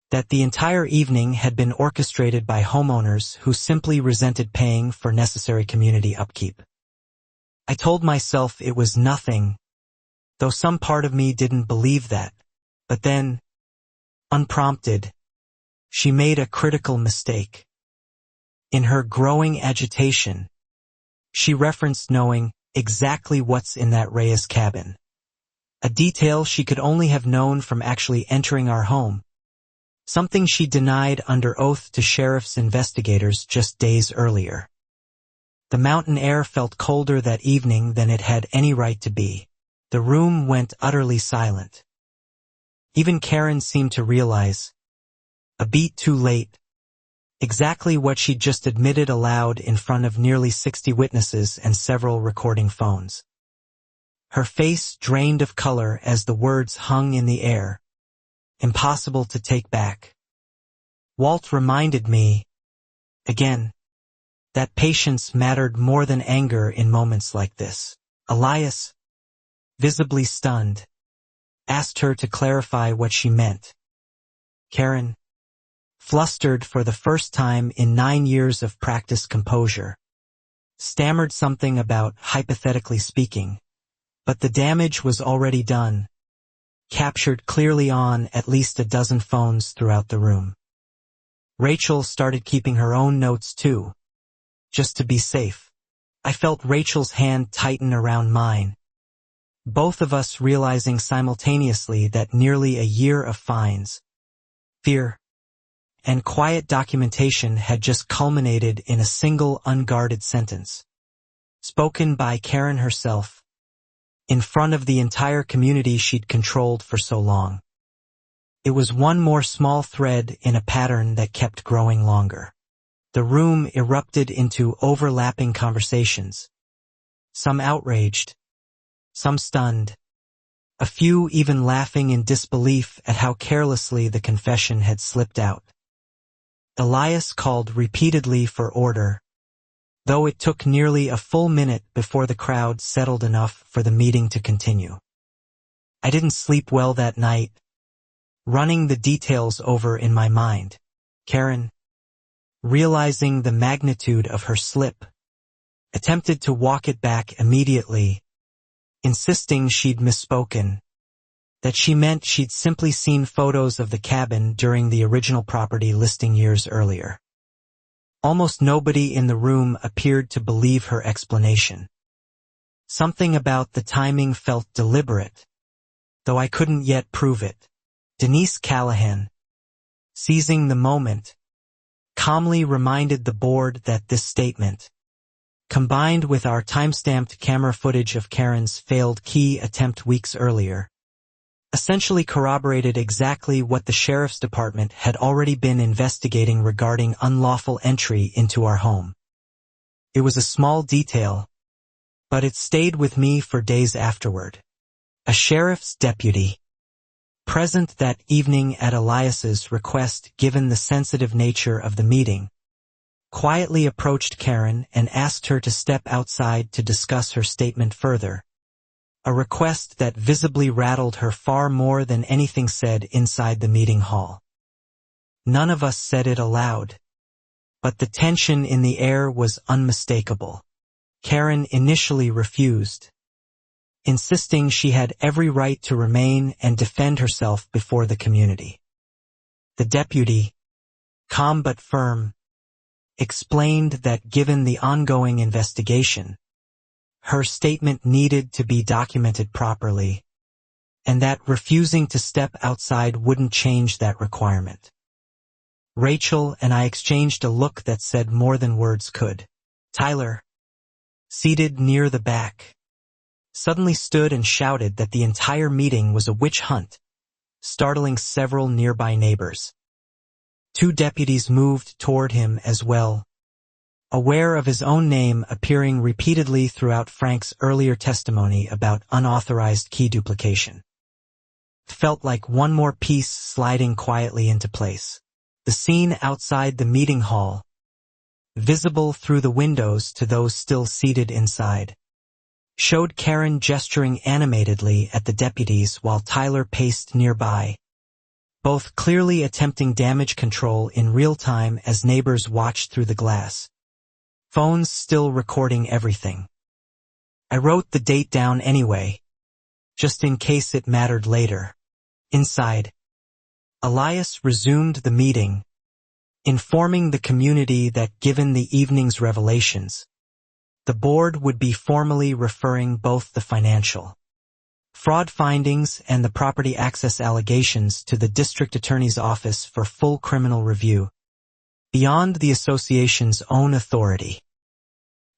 that the entire evening had been orchestrated by homeowners who simply resented paying for necessary community upkeep. I told myself it was nothing, though some part of me didn't believe that. But then, unprompted, she made a critical mistake. In her growing agitation, she referenced knowing exactly what's in that Reyes cabin. a detail she could only have known from actually entering our home, something she denied under oath to sheriff's investigators just days earlier. The mountain air felt colder that evening than it had any right to be. The room went utterly silent. Even Karen seemed to realize, a beat too late, exactly what she'd just admitted aloud in front of nearly 60 witnesses and several recording phones. Her face drained of color as the words hung in the air. Impossible to take back. Walt reminded me, again, that patience mattered more than anger in moments like this. Elias, visibly stunned, asked her to clarify what she meant. Karen, flustered for the first time in 9 years of practiced composure, stammered something about hypothetically speaking, but the damage was already done, captured clearly on at least a dozen phones throughout the room. Rachel started keeping her own notes too, just to be safe. I felt Rachel's hand tighten around mine, both of us realizing simultaneously that nearly a year of fines, fear, and quiet documentation had just culminated in a single unguarded sentence, spoken by Karen herself, in front of the entire community she'd controlled for so long. It was one more small thread in a pattern that kept growing longer. The room erupted into overlapping conversations, some outraged, some stunned, a few even laughing in disbelief at how carelessly the confession had slipped out. Elias called repeatedly for order, though it took nearly a full minute before the crowd settled enough for the meeting to continue. I didn't sleep well that night, running the details over in my mind. Karen, realizing the magnitude of her slip, attempted to walk it back immediately, insisting she'd misspoken, that she meant she'd simply seen photos of the cabin during the original property listing years earlier. Almost nobody in the room appeared to believe her explanation. Something about the timing felt deliberate, though I couldn't yet prove it. Denise Callahan, seizing the moment, calmly reminded the board that this statement, combined with our time-stamped camera footage of Karen's failed key attempt weeks earlier, essentially corroborated exactly what the sheriff's department had already been investigating regarding unlawful entry into our home. It was a small detail, but it stayed with me for days afterward. A sheriff's deputy, present that evening at Elias's request given the sensitive nature of the meeting, quietly approached Karen and asked her to step outside to discuss her statement further, a request that visibly rattled her far more than anything said inside the meeting hall. None of us said it aloud, but the tension in the air was unmistakable. Karen initially refused, insisting she had every right to remain and defend herself before the community. The deputy, calm but firm, explained that given the ongoing investigation, her statement needed to be documented properly, and that refusing to step outside wouldn't change that requirement. Rachel and I exchanged a look that said more than words could. Tyler, seated near the back, suddenly stood and shouted that the entire meeting was a witch hunt, startling several nearby neighbors. 2 deputies moved toward him as well, aware of his own name appearing repeatedly throughout Frank's earlier testimony about unauthorized key duplication. It felt like one more piece sliding quietly into place. The scene outside the meeting hall, visible through the windows to those still seated inside, showed Karen gesturing animatedly at the deputies while Tyler paced nearby, both clearly attempting damage control in real time as neighbors watched through the glass, phones still recording everything. I wrote the date down anyway, just in case it mattered later. Inside, Elias resumed the meeting, informing the community that given the evening's revelations, the board would be formally referring both the financial fraud findings and the property access allegations to the district attorney's office for full criminal review, beyond the association's own authority.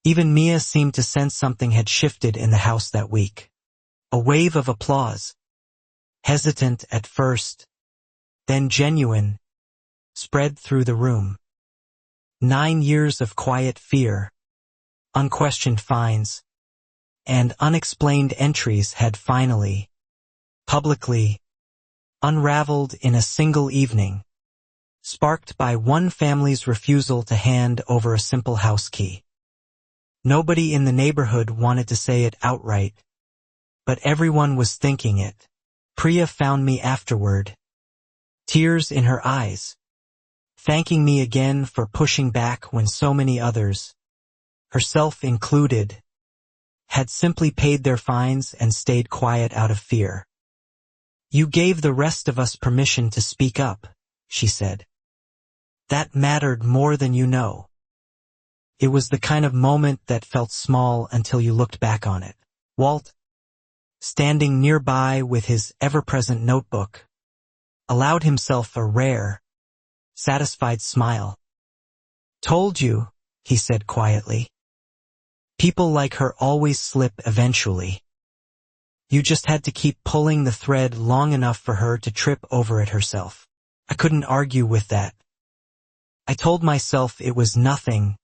Even Mia seemed to sense something had shifted in the house that week. A wave of applause, hesitant at first, then genuine, spread through the room. 9 years of quiet fear, unquestioned fines, and unexplained entries had finally, publicly, unraveled in a single evening, sparked by one family's refusal to hand over a simple house key. Nobody in the neighborhood wanted to say it outright, but everyone was thinking it. Priya found me afterward, tears in her eyes, thanking me again for pushing back when so many others, herself included, had simply paid their fines and stayed quiet out of fear. "You gave the rest of us permission to speak up," she said. "That mattered more than you know." It was the kind of moment that felt small until you looked back on it. Walt, standing nearby with his ever-present notebook, allowed himself a rare, satisfied smile. "Told you," he said quietly. "People like her always slip eventually. You just had to keep pulling the thread long enough for her to trip over it herself." I couldn't argue with that. I told myself it was nothing,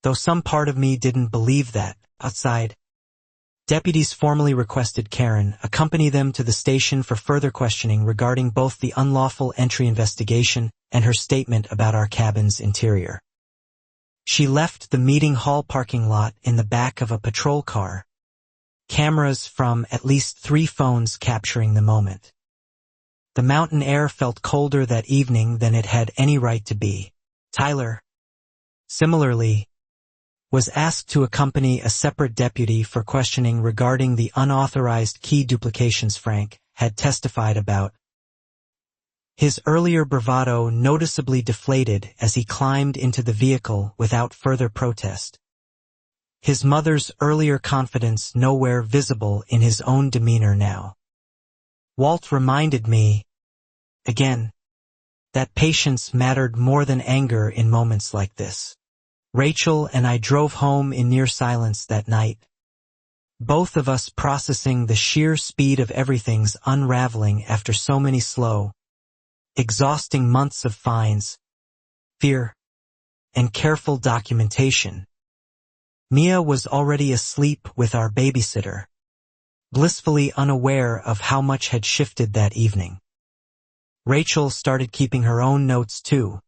though some part of me didn't believe that. Outside, deputies formally requested Karen accompany them to the station for further questioning regarding both the unlawful entry investigation and her statement about our cabin's interior. She left the meeting hall parking lot in the back of a patrol car, cameras from at least 3 phones capturing the moment. The mountain air felt colder that evening than it had any right to be. Tyler, similarly, was asked to accompany a separate deputy for questioning regarding the unauthorized key duplications Frank had testified about. His earlier bravado noticeably deflated as he climbed into the vehicle without further protest. His mother's earlier confidence nowhere visible in his own demeanor now. Walt reminded me, again, that patience mattered more than anger in moments like this. Rachel and I drove home in near silence that night, both of us processing the sheer speed of everything's unraveling after so many slow, exhausting months of fines, fear, and careful documentation. Mia was already asleep with our babysitter, blissfully unaware of how much had shifted that evening. Rachel started keeping her own notes too,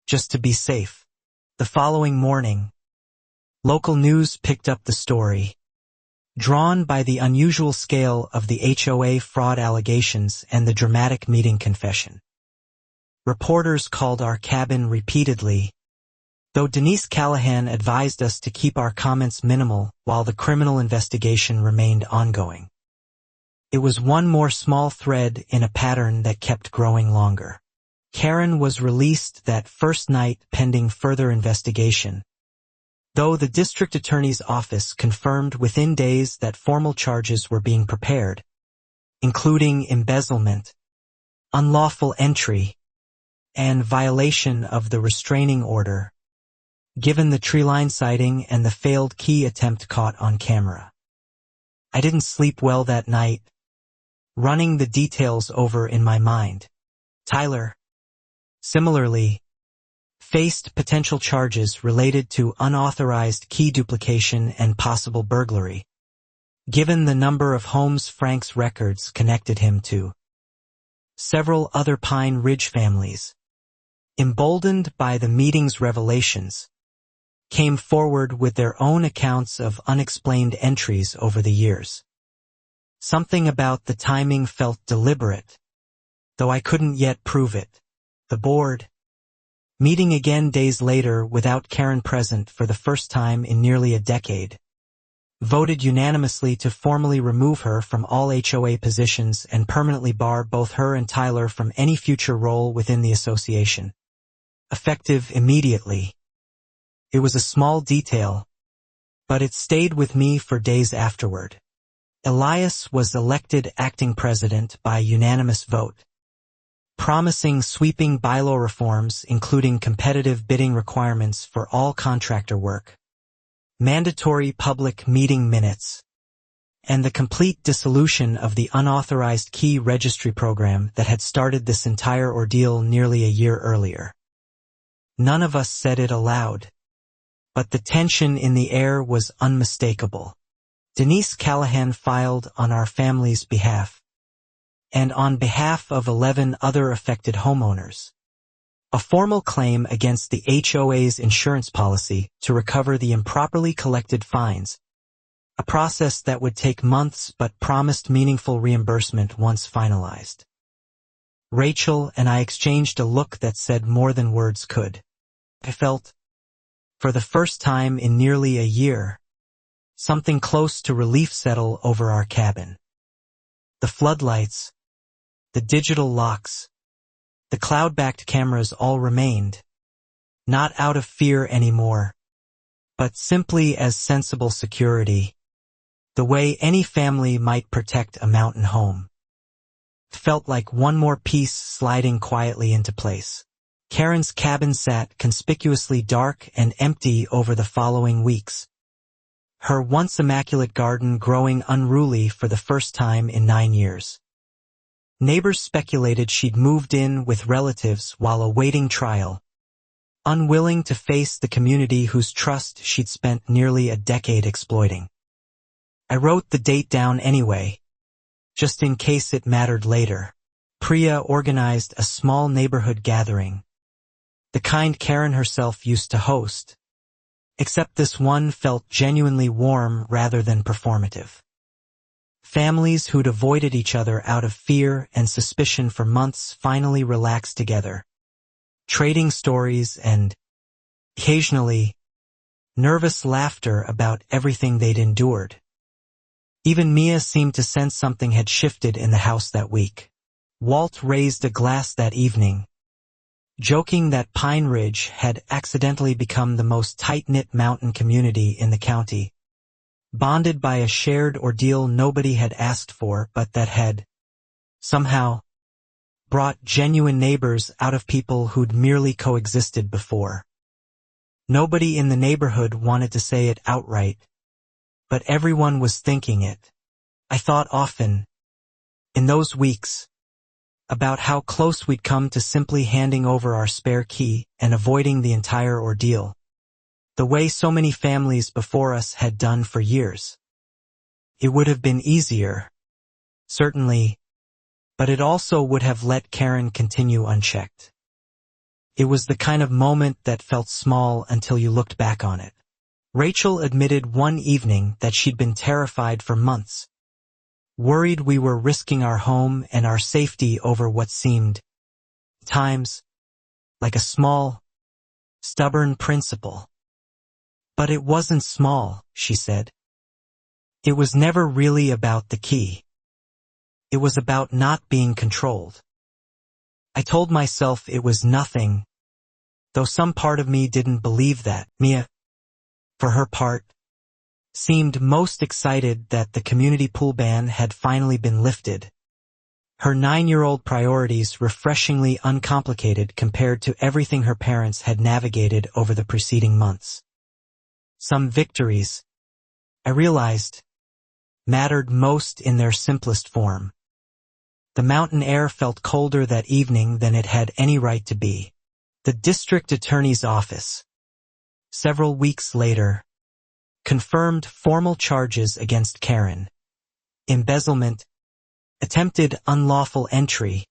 just to be safe. The following morning, local news picked up the story, drawn by the unusual scale of the HOA fraud allegations and the dramatic meeting confession. Reporters called our cabin repeatedly, though Denise Callahan advised us to keep our comments minimal while the criminal investigation remained ongoing. It was one more small thread in a pattern that kept growing longer. Karen was released that first night pending further investigation, though the district attorney's office confirmed within days that formal charges were being prepared, including embezzlement, unlawful entry, and violation of the restraining order, given the treeline sighting and the failed key attempt caught on camera. I didn't sleep well that night, running the details over in my mind. Tyler, similarly, faced potential charges related to unauthorized key duplication and possible burglary, given the number of homes Frank's records connected him to. Several other Pine Ridge families, emboldened by the meeting's revelations, came forward with their own accounts of unexplained entries over the years. Something about the timing felt deliberate, though I couldn't yet prove it. The board, meeting again days later without Karen present for the first time in nearly a decade, voted unanimously to formally remove her from all HOA positions and permanently bar both her and Tyler from any future role within the association. Effective immediately. It was a small detail, but it stayed with me for days afterward. Elias was elected acting president by unanimous vote, promising sweeping bylaw reforms including competitive bidding requirements for all contractor work, mandatory public meeting minutes, and the complete dissolution of the unauthorized key registry program that had started this entire ordeal nearly a year earlier. None of us said it aloud, but the tension in the air was unmistakable. Denise Callahan filed on our family's behalf, and on behalf of 11 other affected homeowners, a formal claim against the HOA's insurance policy to recover the improperly collected fines, a process that would take months but promised meaningful reimbursement once finalized. Rachel and I exchanged a look that said more than words could. I felt, for the first time in nearly a year, something close to relief settle over our cabin. The floodlights, the digital locks, the cloud-backed cameras all remained, not out of fear anymore, but simply as sensible security, the way any family might protect a mountain home. It felt like one more piece sliding quietly into place. Karen's cabin sat conspicuously dark and empty over the following weeks, her once immaculate garden growing unruly for the first time in 9 years. Neighbors speculated she'd moved in with relatives while awaiting trial, unwilling to face the community whose trust she'd spent nearly a decade exploiting. I wrote the date down anyway, just in case it mattered later. Priya organized a small neighborhood gathering, the kind Karen herself used to host, except this one felt genuinely warm rather than performative. Families who'd avoided each other out of fear and suspicion for months finally relaxed together, trading stories and, occasionally, nervous laughter about everything they'd endured. Even Mia seemed to sense something had shifted in the house that week. Walt raised a glass that evening, joking that Pine Ridge had accidentally become the most tight-knit mountain community in the county, bonded by a shared ordeal nobody had asked for but that had, somehow, brought genuine neighbors out of people who'd merely coexisted before. Nobody in the neighborhood wanted to say it outright, but everyone was thinking it. I thought often, in those weeks, about how close we'd come to simply handing over our spare key and avoiding the entire ordeal, the way so many families before us had done for years. It would have been easier, certainly, but it also would have let Karen continue unchecked. It was the kind of moment that felt small until you looked back on it. Rachel admitted one evening that she'd been terrified for months, worried we were risking our home and our safety over what seemed, at times, like a small, stubborn principle. But it wasn't small, she said. It was never really about the key. It was about not being controlled. I told myself it was nothing, though some part of me didn't believe that. Mia, for her part, seemed most excited that the community pool ban had finally been lifted, her 9-year-old priorities refreshingly uncomplicated compared to everything her parents had navigated over the preceding months. Some victories, I realized, mattered most in their simplest form. The mountain air felt colder that evening than it had any right to be. The district attorney's office, several weeks later, confirmed formal charges against Karen: embezzlement, attempted unlawful entry,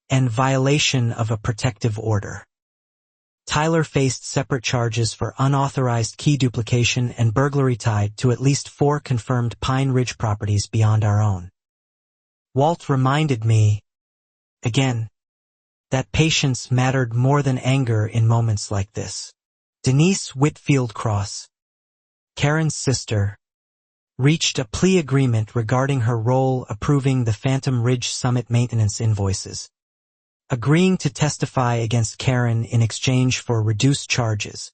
and violation of a protective order. Tyler faced separate charges for unauthorized key duplication and burglary tied to at least 4 confirmed Pine Ridge properties beyond our own. Walt reminded me, again, that patience mattered more than anger in moments like this. Denise Whitfield Cross, Karen's sister, reached a plea agreement regarding her role approving the Phantom Ridge Summit maintenance invoices, agreeing to testify against Karen in exchange for reduced charges.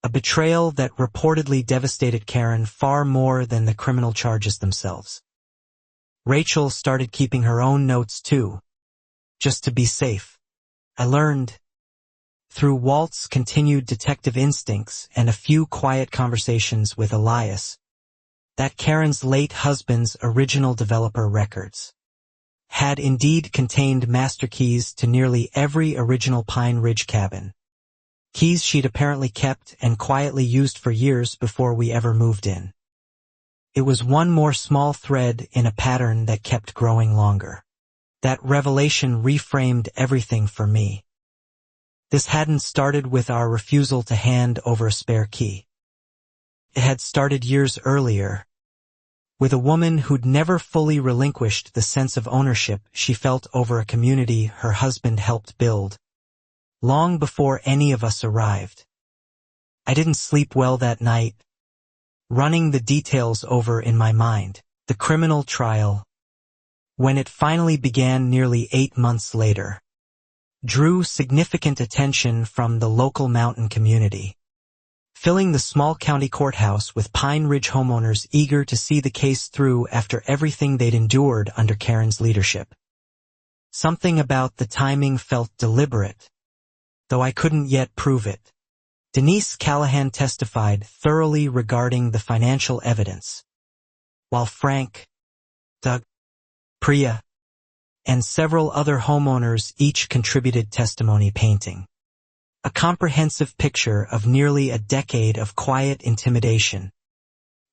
A betrayal that reportedly devastated Karen far more than the criminal charges themselves. Rachel started keeping her own notes too, just to be safe. I learned, through Walt's continued detective instincts and a few quiet conversations with Elias, that Karen's late husband's original developer records had indeed contained master keys to nearly every original Pine Ridge cabin. Keys she'd apparently kept and quietly used for years before we ever moved in. It was one more small thread in a pattern that kept growing longer. That revelation reframed everything for me. This hadn't started with our refusal to hand over a spare key. It had started years earlier, with a woman who'd never fully relinquished the sense of ownership she felt over a community her husband helped build, long before any of us arrived. I didn't sleep well that night, running the details over in my mind. The criminal trial, when it finally began nearly 8 months later, drew significant attention from the local mountain community, filling the small county courthouse with Pine Ridge homeowners eager to see the case through after everything they'd endured under Karen's leadership. Something about the timing felt deliberate, though I couldn't yet prove it. Denise Callahan testified thoroughly regarding the financial evidence, while Frank, Doug, Priya, and several other homeowners each contributed testimony painting a comprehensive picture of nearly a decade of quiet intimidation,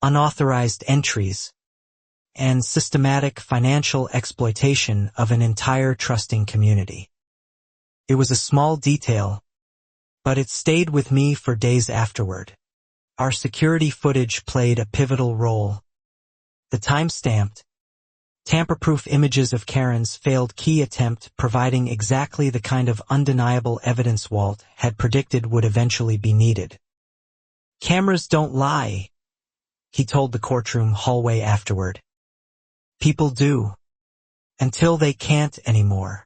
unauthorized entries, and systematic financial exploitation of an entire trusting community. It was a small detail, but it stayed with me for days afterward. Our security footage played a pivotal role. The time-stamped, tamper-proof images of Karen's failed key attempt providing exactly the kind of undeniable evidence Walt had predicted would eventually be needed. "Cameras don't lie," he told the courtroom hallway afterward. "People do. Until they can't anymore."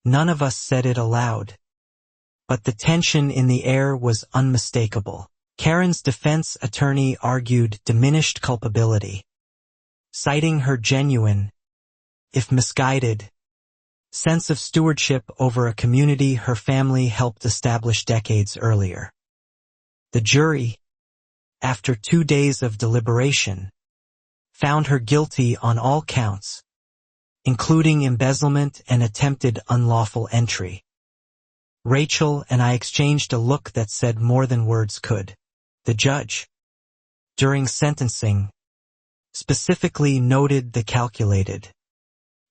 None of us said it aloud, but the tension in the air was unmistakable. Karen's defense attorney argued diminished culpability, citing her genuine, if misguided, sense of stewardship over a community her family helped establish decades earlier. The jury, after 2 days of deliberation, found her guilty on all counts, including embezzlement and attempted unlawful entry. Rachel and I exchanged a look that said more than words could. The judge, during sentencing, specifically noted the calculated,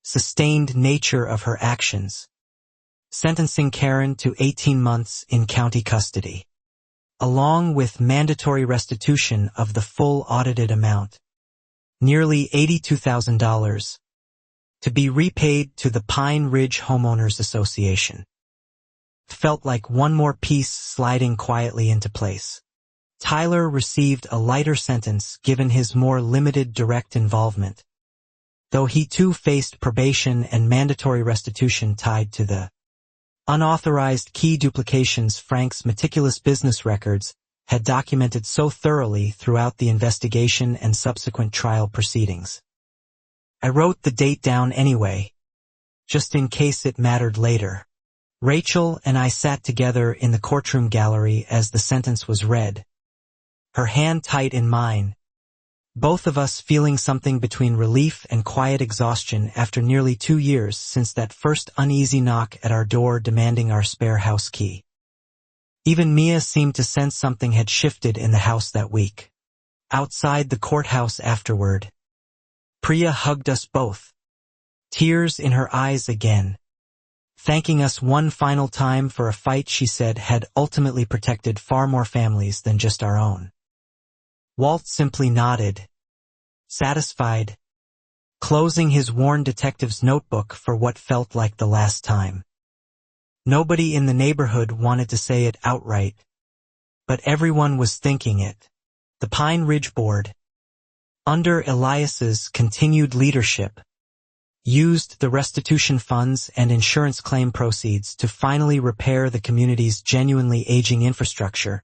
sustained nature of her actions, sentencing Karen to 18 months in county custody, along with mandatory restitution of the full audited amount, nearly $82,000, to be repaid to the Pine Ridge Homeowners Association. Felt like one more piece sliding quietly into place. Tyler received a lighter sentence given his more limited direct involvement, though he too faced probation and mandatory restitution tied to the unauthorized key duplications Frank's meticulous business records had documented so thoroughly throughout the investigation and subsequent trial proceedings. I wrote the date down anyway, just in case it mattered later. Rachel and I sat together in the courtroom gallery as the sentence was read, her hand tight in mine, both of us feeling something between relief and quiet exhaustion after nearly 2 years since that first uneasy knock at our door demanding our spare house key. Even Mia seemed to sense something had shifted in the house that week. Outside the courthouse afterward, Priya hugged us both, tears in her eyes again, thanking us one final time for a fight she said had ultimately protected far more families than just our own. Walt simply nodded, satisfied, closing his worn detective's notebook for what felt like the last time. Nobody in the neighborhood wanted to say it outright, but everyone was thinking it. The Pine Ridge Board, under Elias's continued leadership, used the restitution funds and insurance claim proceeds to finally repair the community's genuinely aging infrastructure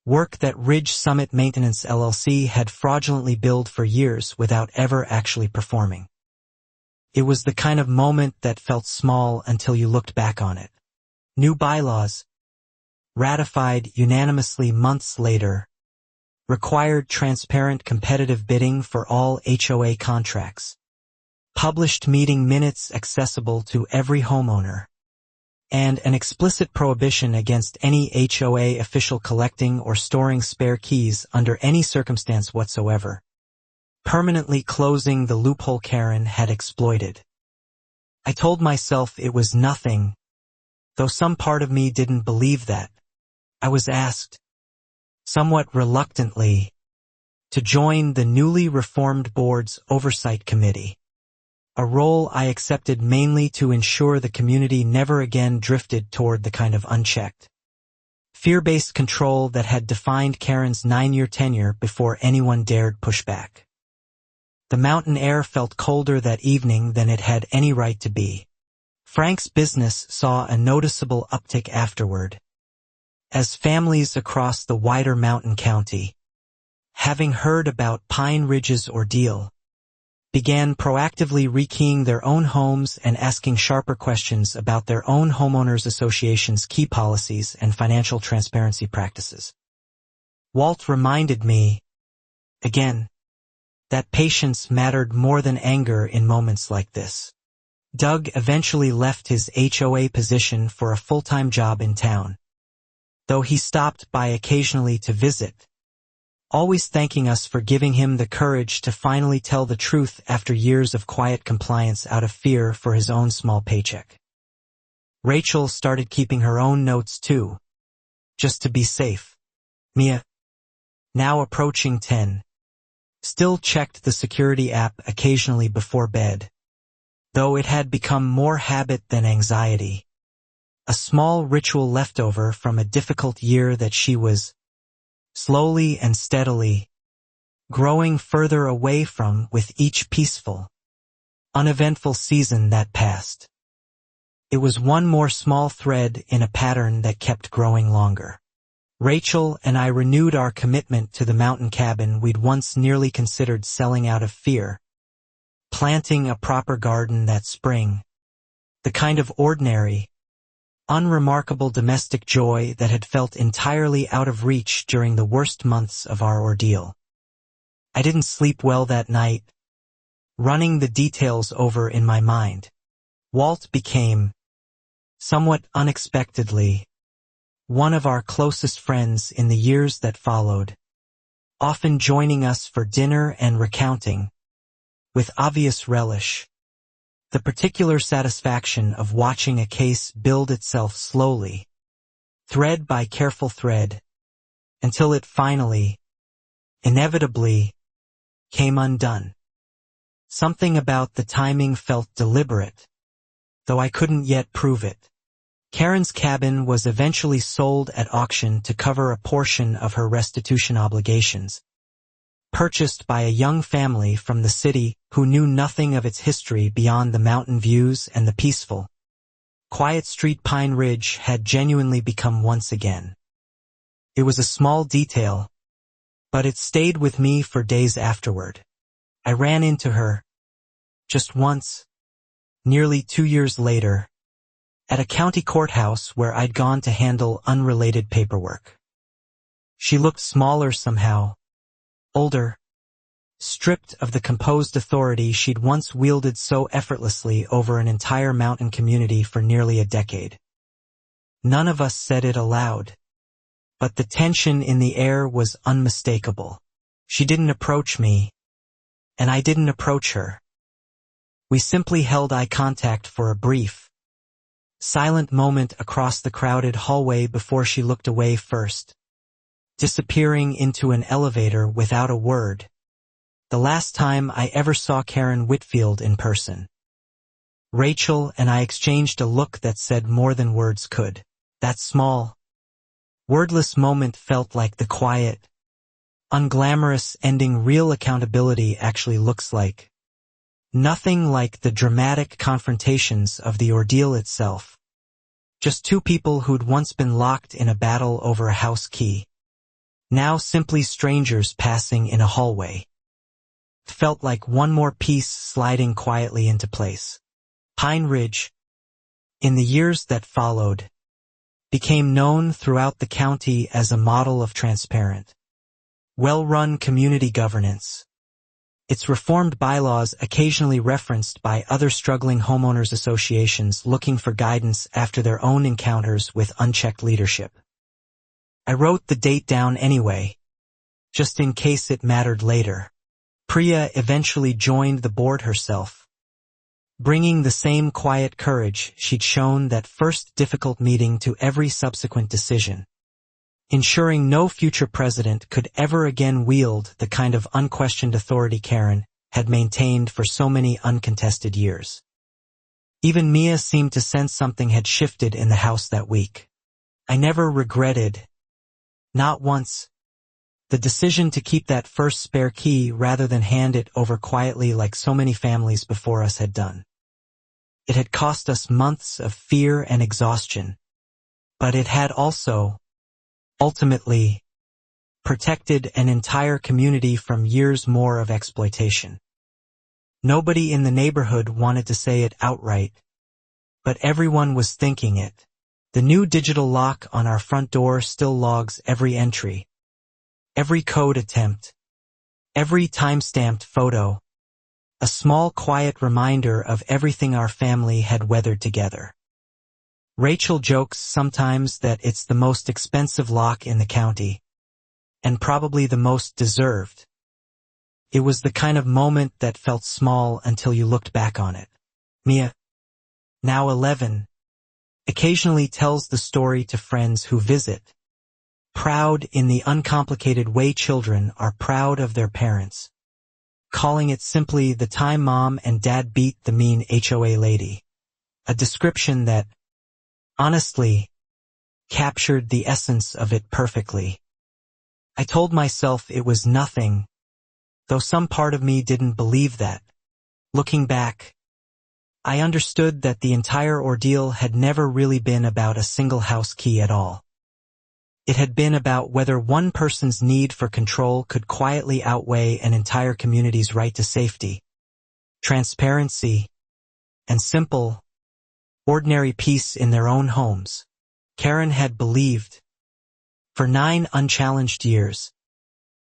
Work that Ridge Summit Maintenance LLC had fraudulently billed for years without ever actually performing. It was the kind of moment that felt small until you looked back on it. New bylaws, ratified unanimously months later, required transparent competitive bidding for all HOA contracts, published meeting minutes accessible to every homeowner, and an explicit prohibition against any HOA official collecting or storing spare keys under any circumstance whatsoever, permanently closing the loophole Karen had exploited. I told myself it was nothing, though some part of me didn't believe that. I was asked, somewhat reluctantly, to join the newly reformed board's oversight committee, a role I accepted mainly to ensure the community never again drifted toward the kind of unchecked, fear-based control that had defined Karen's 9-year tenure before anyone dared push back. The mountain air felt colder that evening than it had any right to be. Frank's business saw a noticeable uptick afterward, as families across the wider mountain county, having heard about Pine Ridge's ordeal, began proactively rekeying their own homes and asking sharper questions about their own homeowners association's key policies and financial transparency practices. Walt reminded me, again, that patience mattered more than anger in moments like this. Doug eventually left his HOA position for a full-time job in town, though he stopped by occasionally to visit, always thanking us for giving him the courage to finally tell the truth after years of quiet compliance out of fear for his own small paycheck. Rachel started keeping her own notes too, just to be safe. Mia, now approaching 10, still checked the security app occasionally before bed, though it had become more habit than anxiety, a small ritual leftover from a difficult year that she was, slowly and steadily, growing further away from with each peaceful, uneventful season that passed. It was one more small thread in a pattern that kept growing longer. Rachel and I renewed our commitment to the mountain cabin we'd once nearly considered selling out of fear, planting a proper garden that spring, the kind of ordinary, unremarkable domestic joy that had felt entirely out of reach during the worst months of our ordeal. I didn't sleep well that night, running the details over in my mind. Walt became, somewhat unexpectedly, one of our closest friends in the years that followed, often joining us for dinner and recounting, with obvious relish, the particular satisfaction of watching a case build itself slowly, thread by careful thread, until it finally, inevitably, came undone. Something about the timing felt deliberate, though I couldn't yet prove it. Karen's cabin was eventually sold at auction to cover a portion of her restitution obligations, purchased by a young family from the city who knew nothing of its history beyond the mountain views and the peaceful, quiet street. Pine Ridge had genuinely become once again. It was a small detail, but it stayed with me for days afterward. I ran into her, just once, nearly 2 years later, at a county courthouse where I'd gone to handle unrelated paperwork. She looked smaller somehow, older, stripped of the composed authority she'd once wielded so effortlessly over an entire mountain community for nearly a decade. None of us said it aloud, but the tension in the air was unmistakable. She didn't approach me, and I didn't approach her. We simply held eye contact for a brief, silent moment across the crowded hallway before she looked away first, disappearing into an elevator without a word. The last time I ever saw Karen Whitfield in person. Rachel and I exchanged a look that said more than words could. That small, wordless moment felt like the quiet, unglamorous ending real accountability actually looks like. Nothing like the dramatic confrontations of the ordeal itself. Just two people who'd once been locked in a battle over a house key. now simply strangers passing in a hallway. It felt like one more piece sliding quietly into place. Pine Ridge, in the years that followed, became known throughout the county as a model of transparent, well-run community governance. Its reformed bylaws occasionally referenced by other struggling homeowners associations looking for guidance after their own encounters with unchecked leadership. I wrote the date down anyway, just in case it mattered later. Priya eventually joined the board herself, bringing the same quiet courage she'd shown that first difficult meeting to every subsequent decision, ensuring no future president could ever again wield the kind of unquestioned authority Karen had maintained for so many uncontested years. Even Mia seemed to sense something had shifted in the house that week. I never regretted, not once, the decision to keep that first spare key rather than hand it over quietly like so many families before us had done. It had cost us months of fear and exhaustion, but it had also, ultimately, protected an entire community from years more of exploitation. Nobody in the neighborhood wanted to say it outright, but everyone was thinking it. The new digital lock on our front door still logs every entry, every code attempt, every time-stamped photo, a small quiet reminder of everything our family had weathered together. Rachel jokes sometimes that it's the most expensive lock in the county, and probably the most deserved. It was the kind of moment that felt small until you looked back on it. Mia, now 11, occasionally tells the story to friends who visit, proud in the uncomplicated way children are proud of their parents, calling it simply the time Mom and Dad beat the mean HOA lady, a description that, honestly, captured the essence of it perfectly. I told myself it was nothing, though some part of me didn't believe that. Looking back, I understood that the entire ordeal had never really been about a single house key at all. It had been about whether one person's need for control could quietly outweigh an entire community's right to safety, transparency, and simple, ordinary peace in their own homes. Karen had believed, for 9 unchallenged years,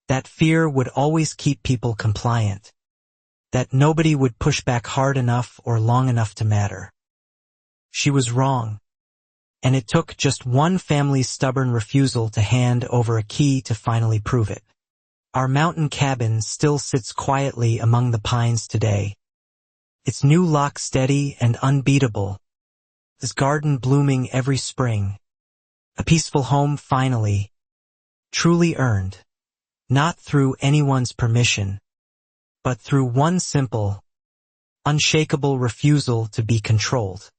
that fear would always keep people compliant, that nobody would push back hard enough or long enough to matter. She was wrong, and it took just one family's stubborn refusal to hand over a key to finally prove it. Our mountain cabin still sits quietly among the pines today, its new lock steady and unbeatable, its garden blooming every spring, a peaceful home finally, truly earned, not through anyone's permission, but through one simple, unshakable refusal to be controlled.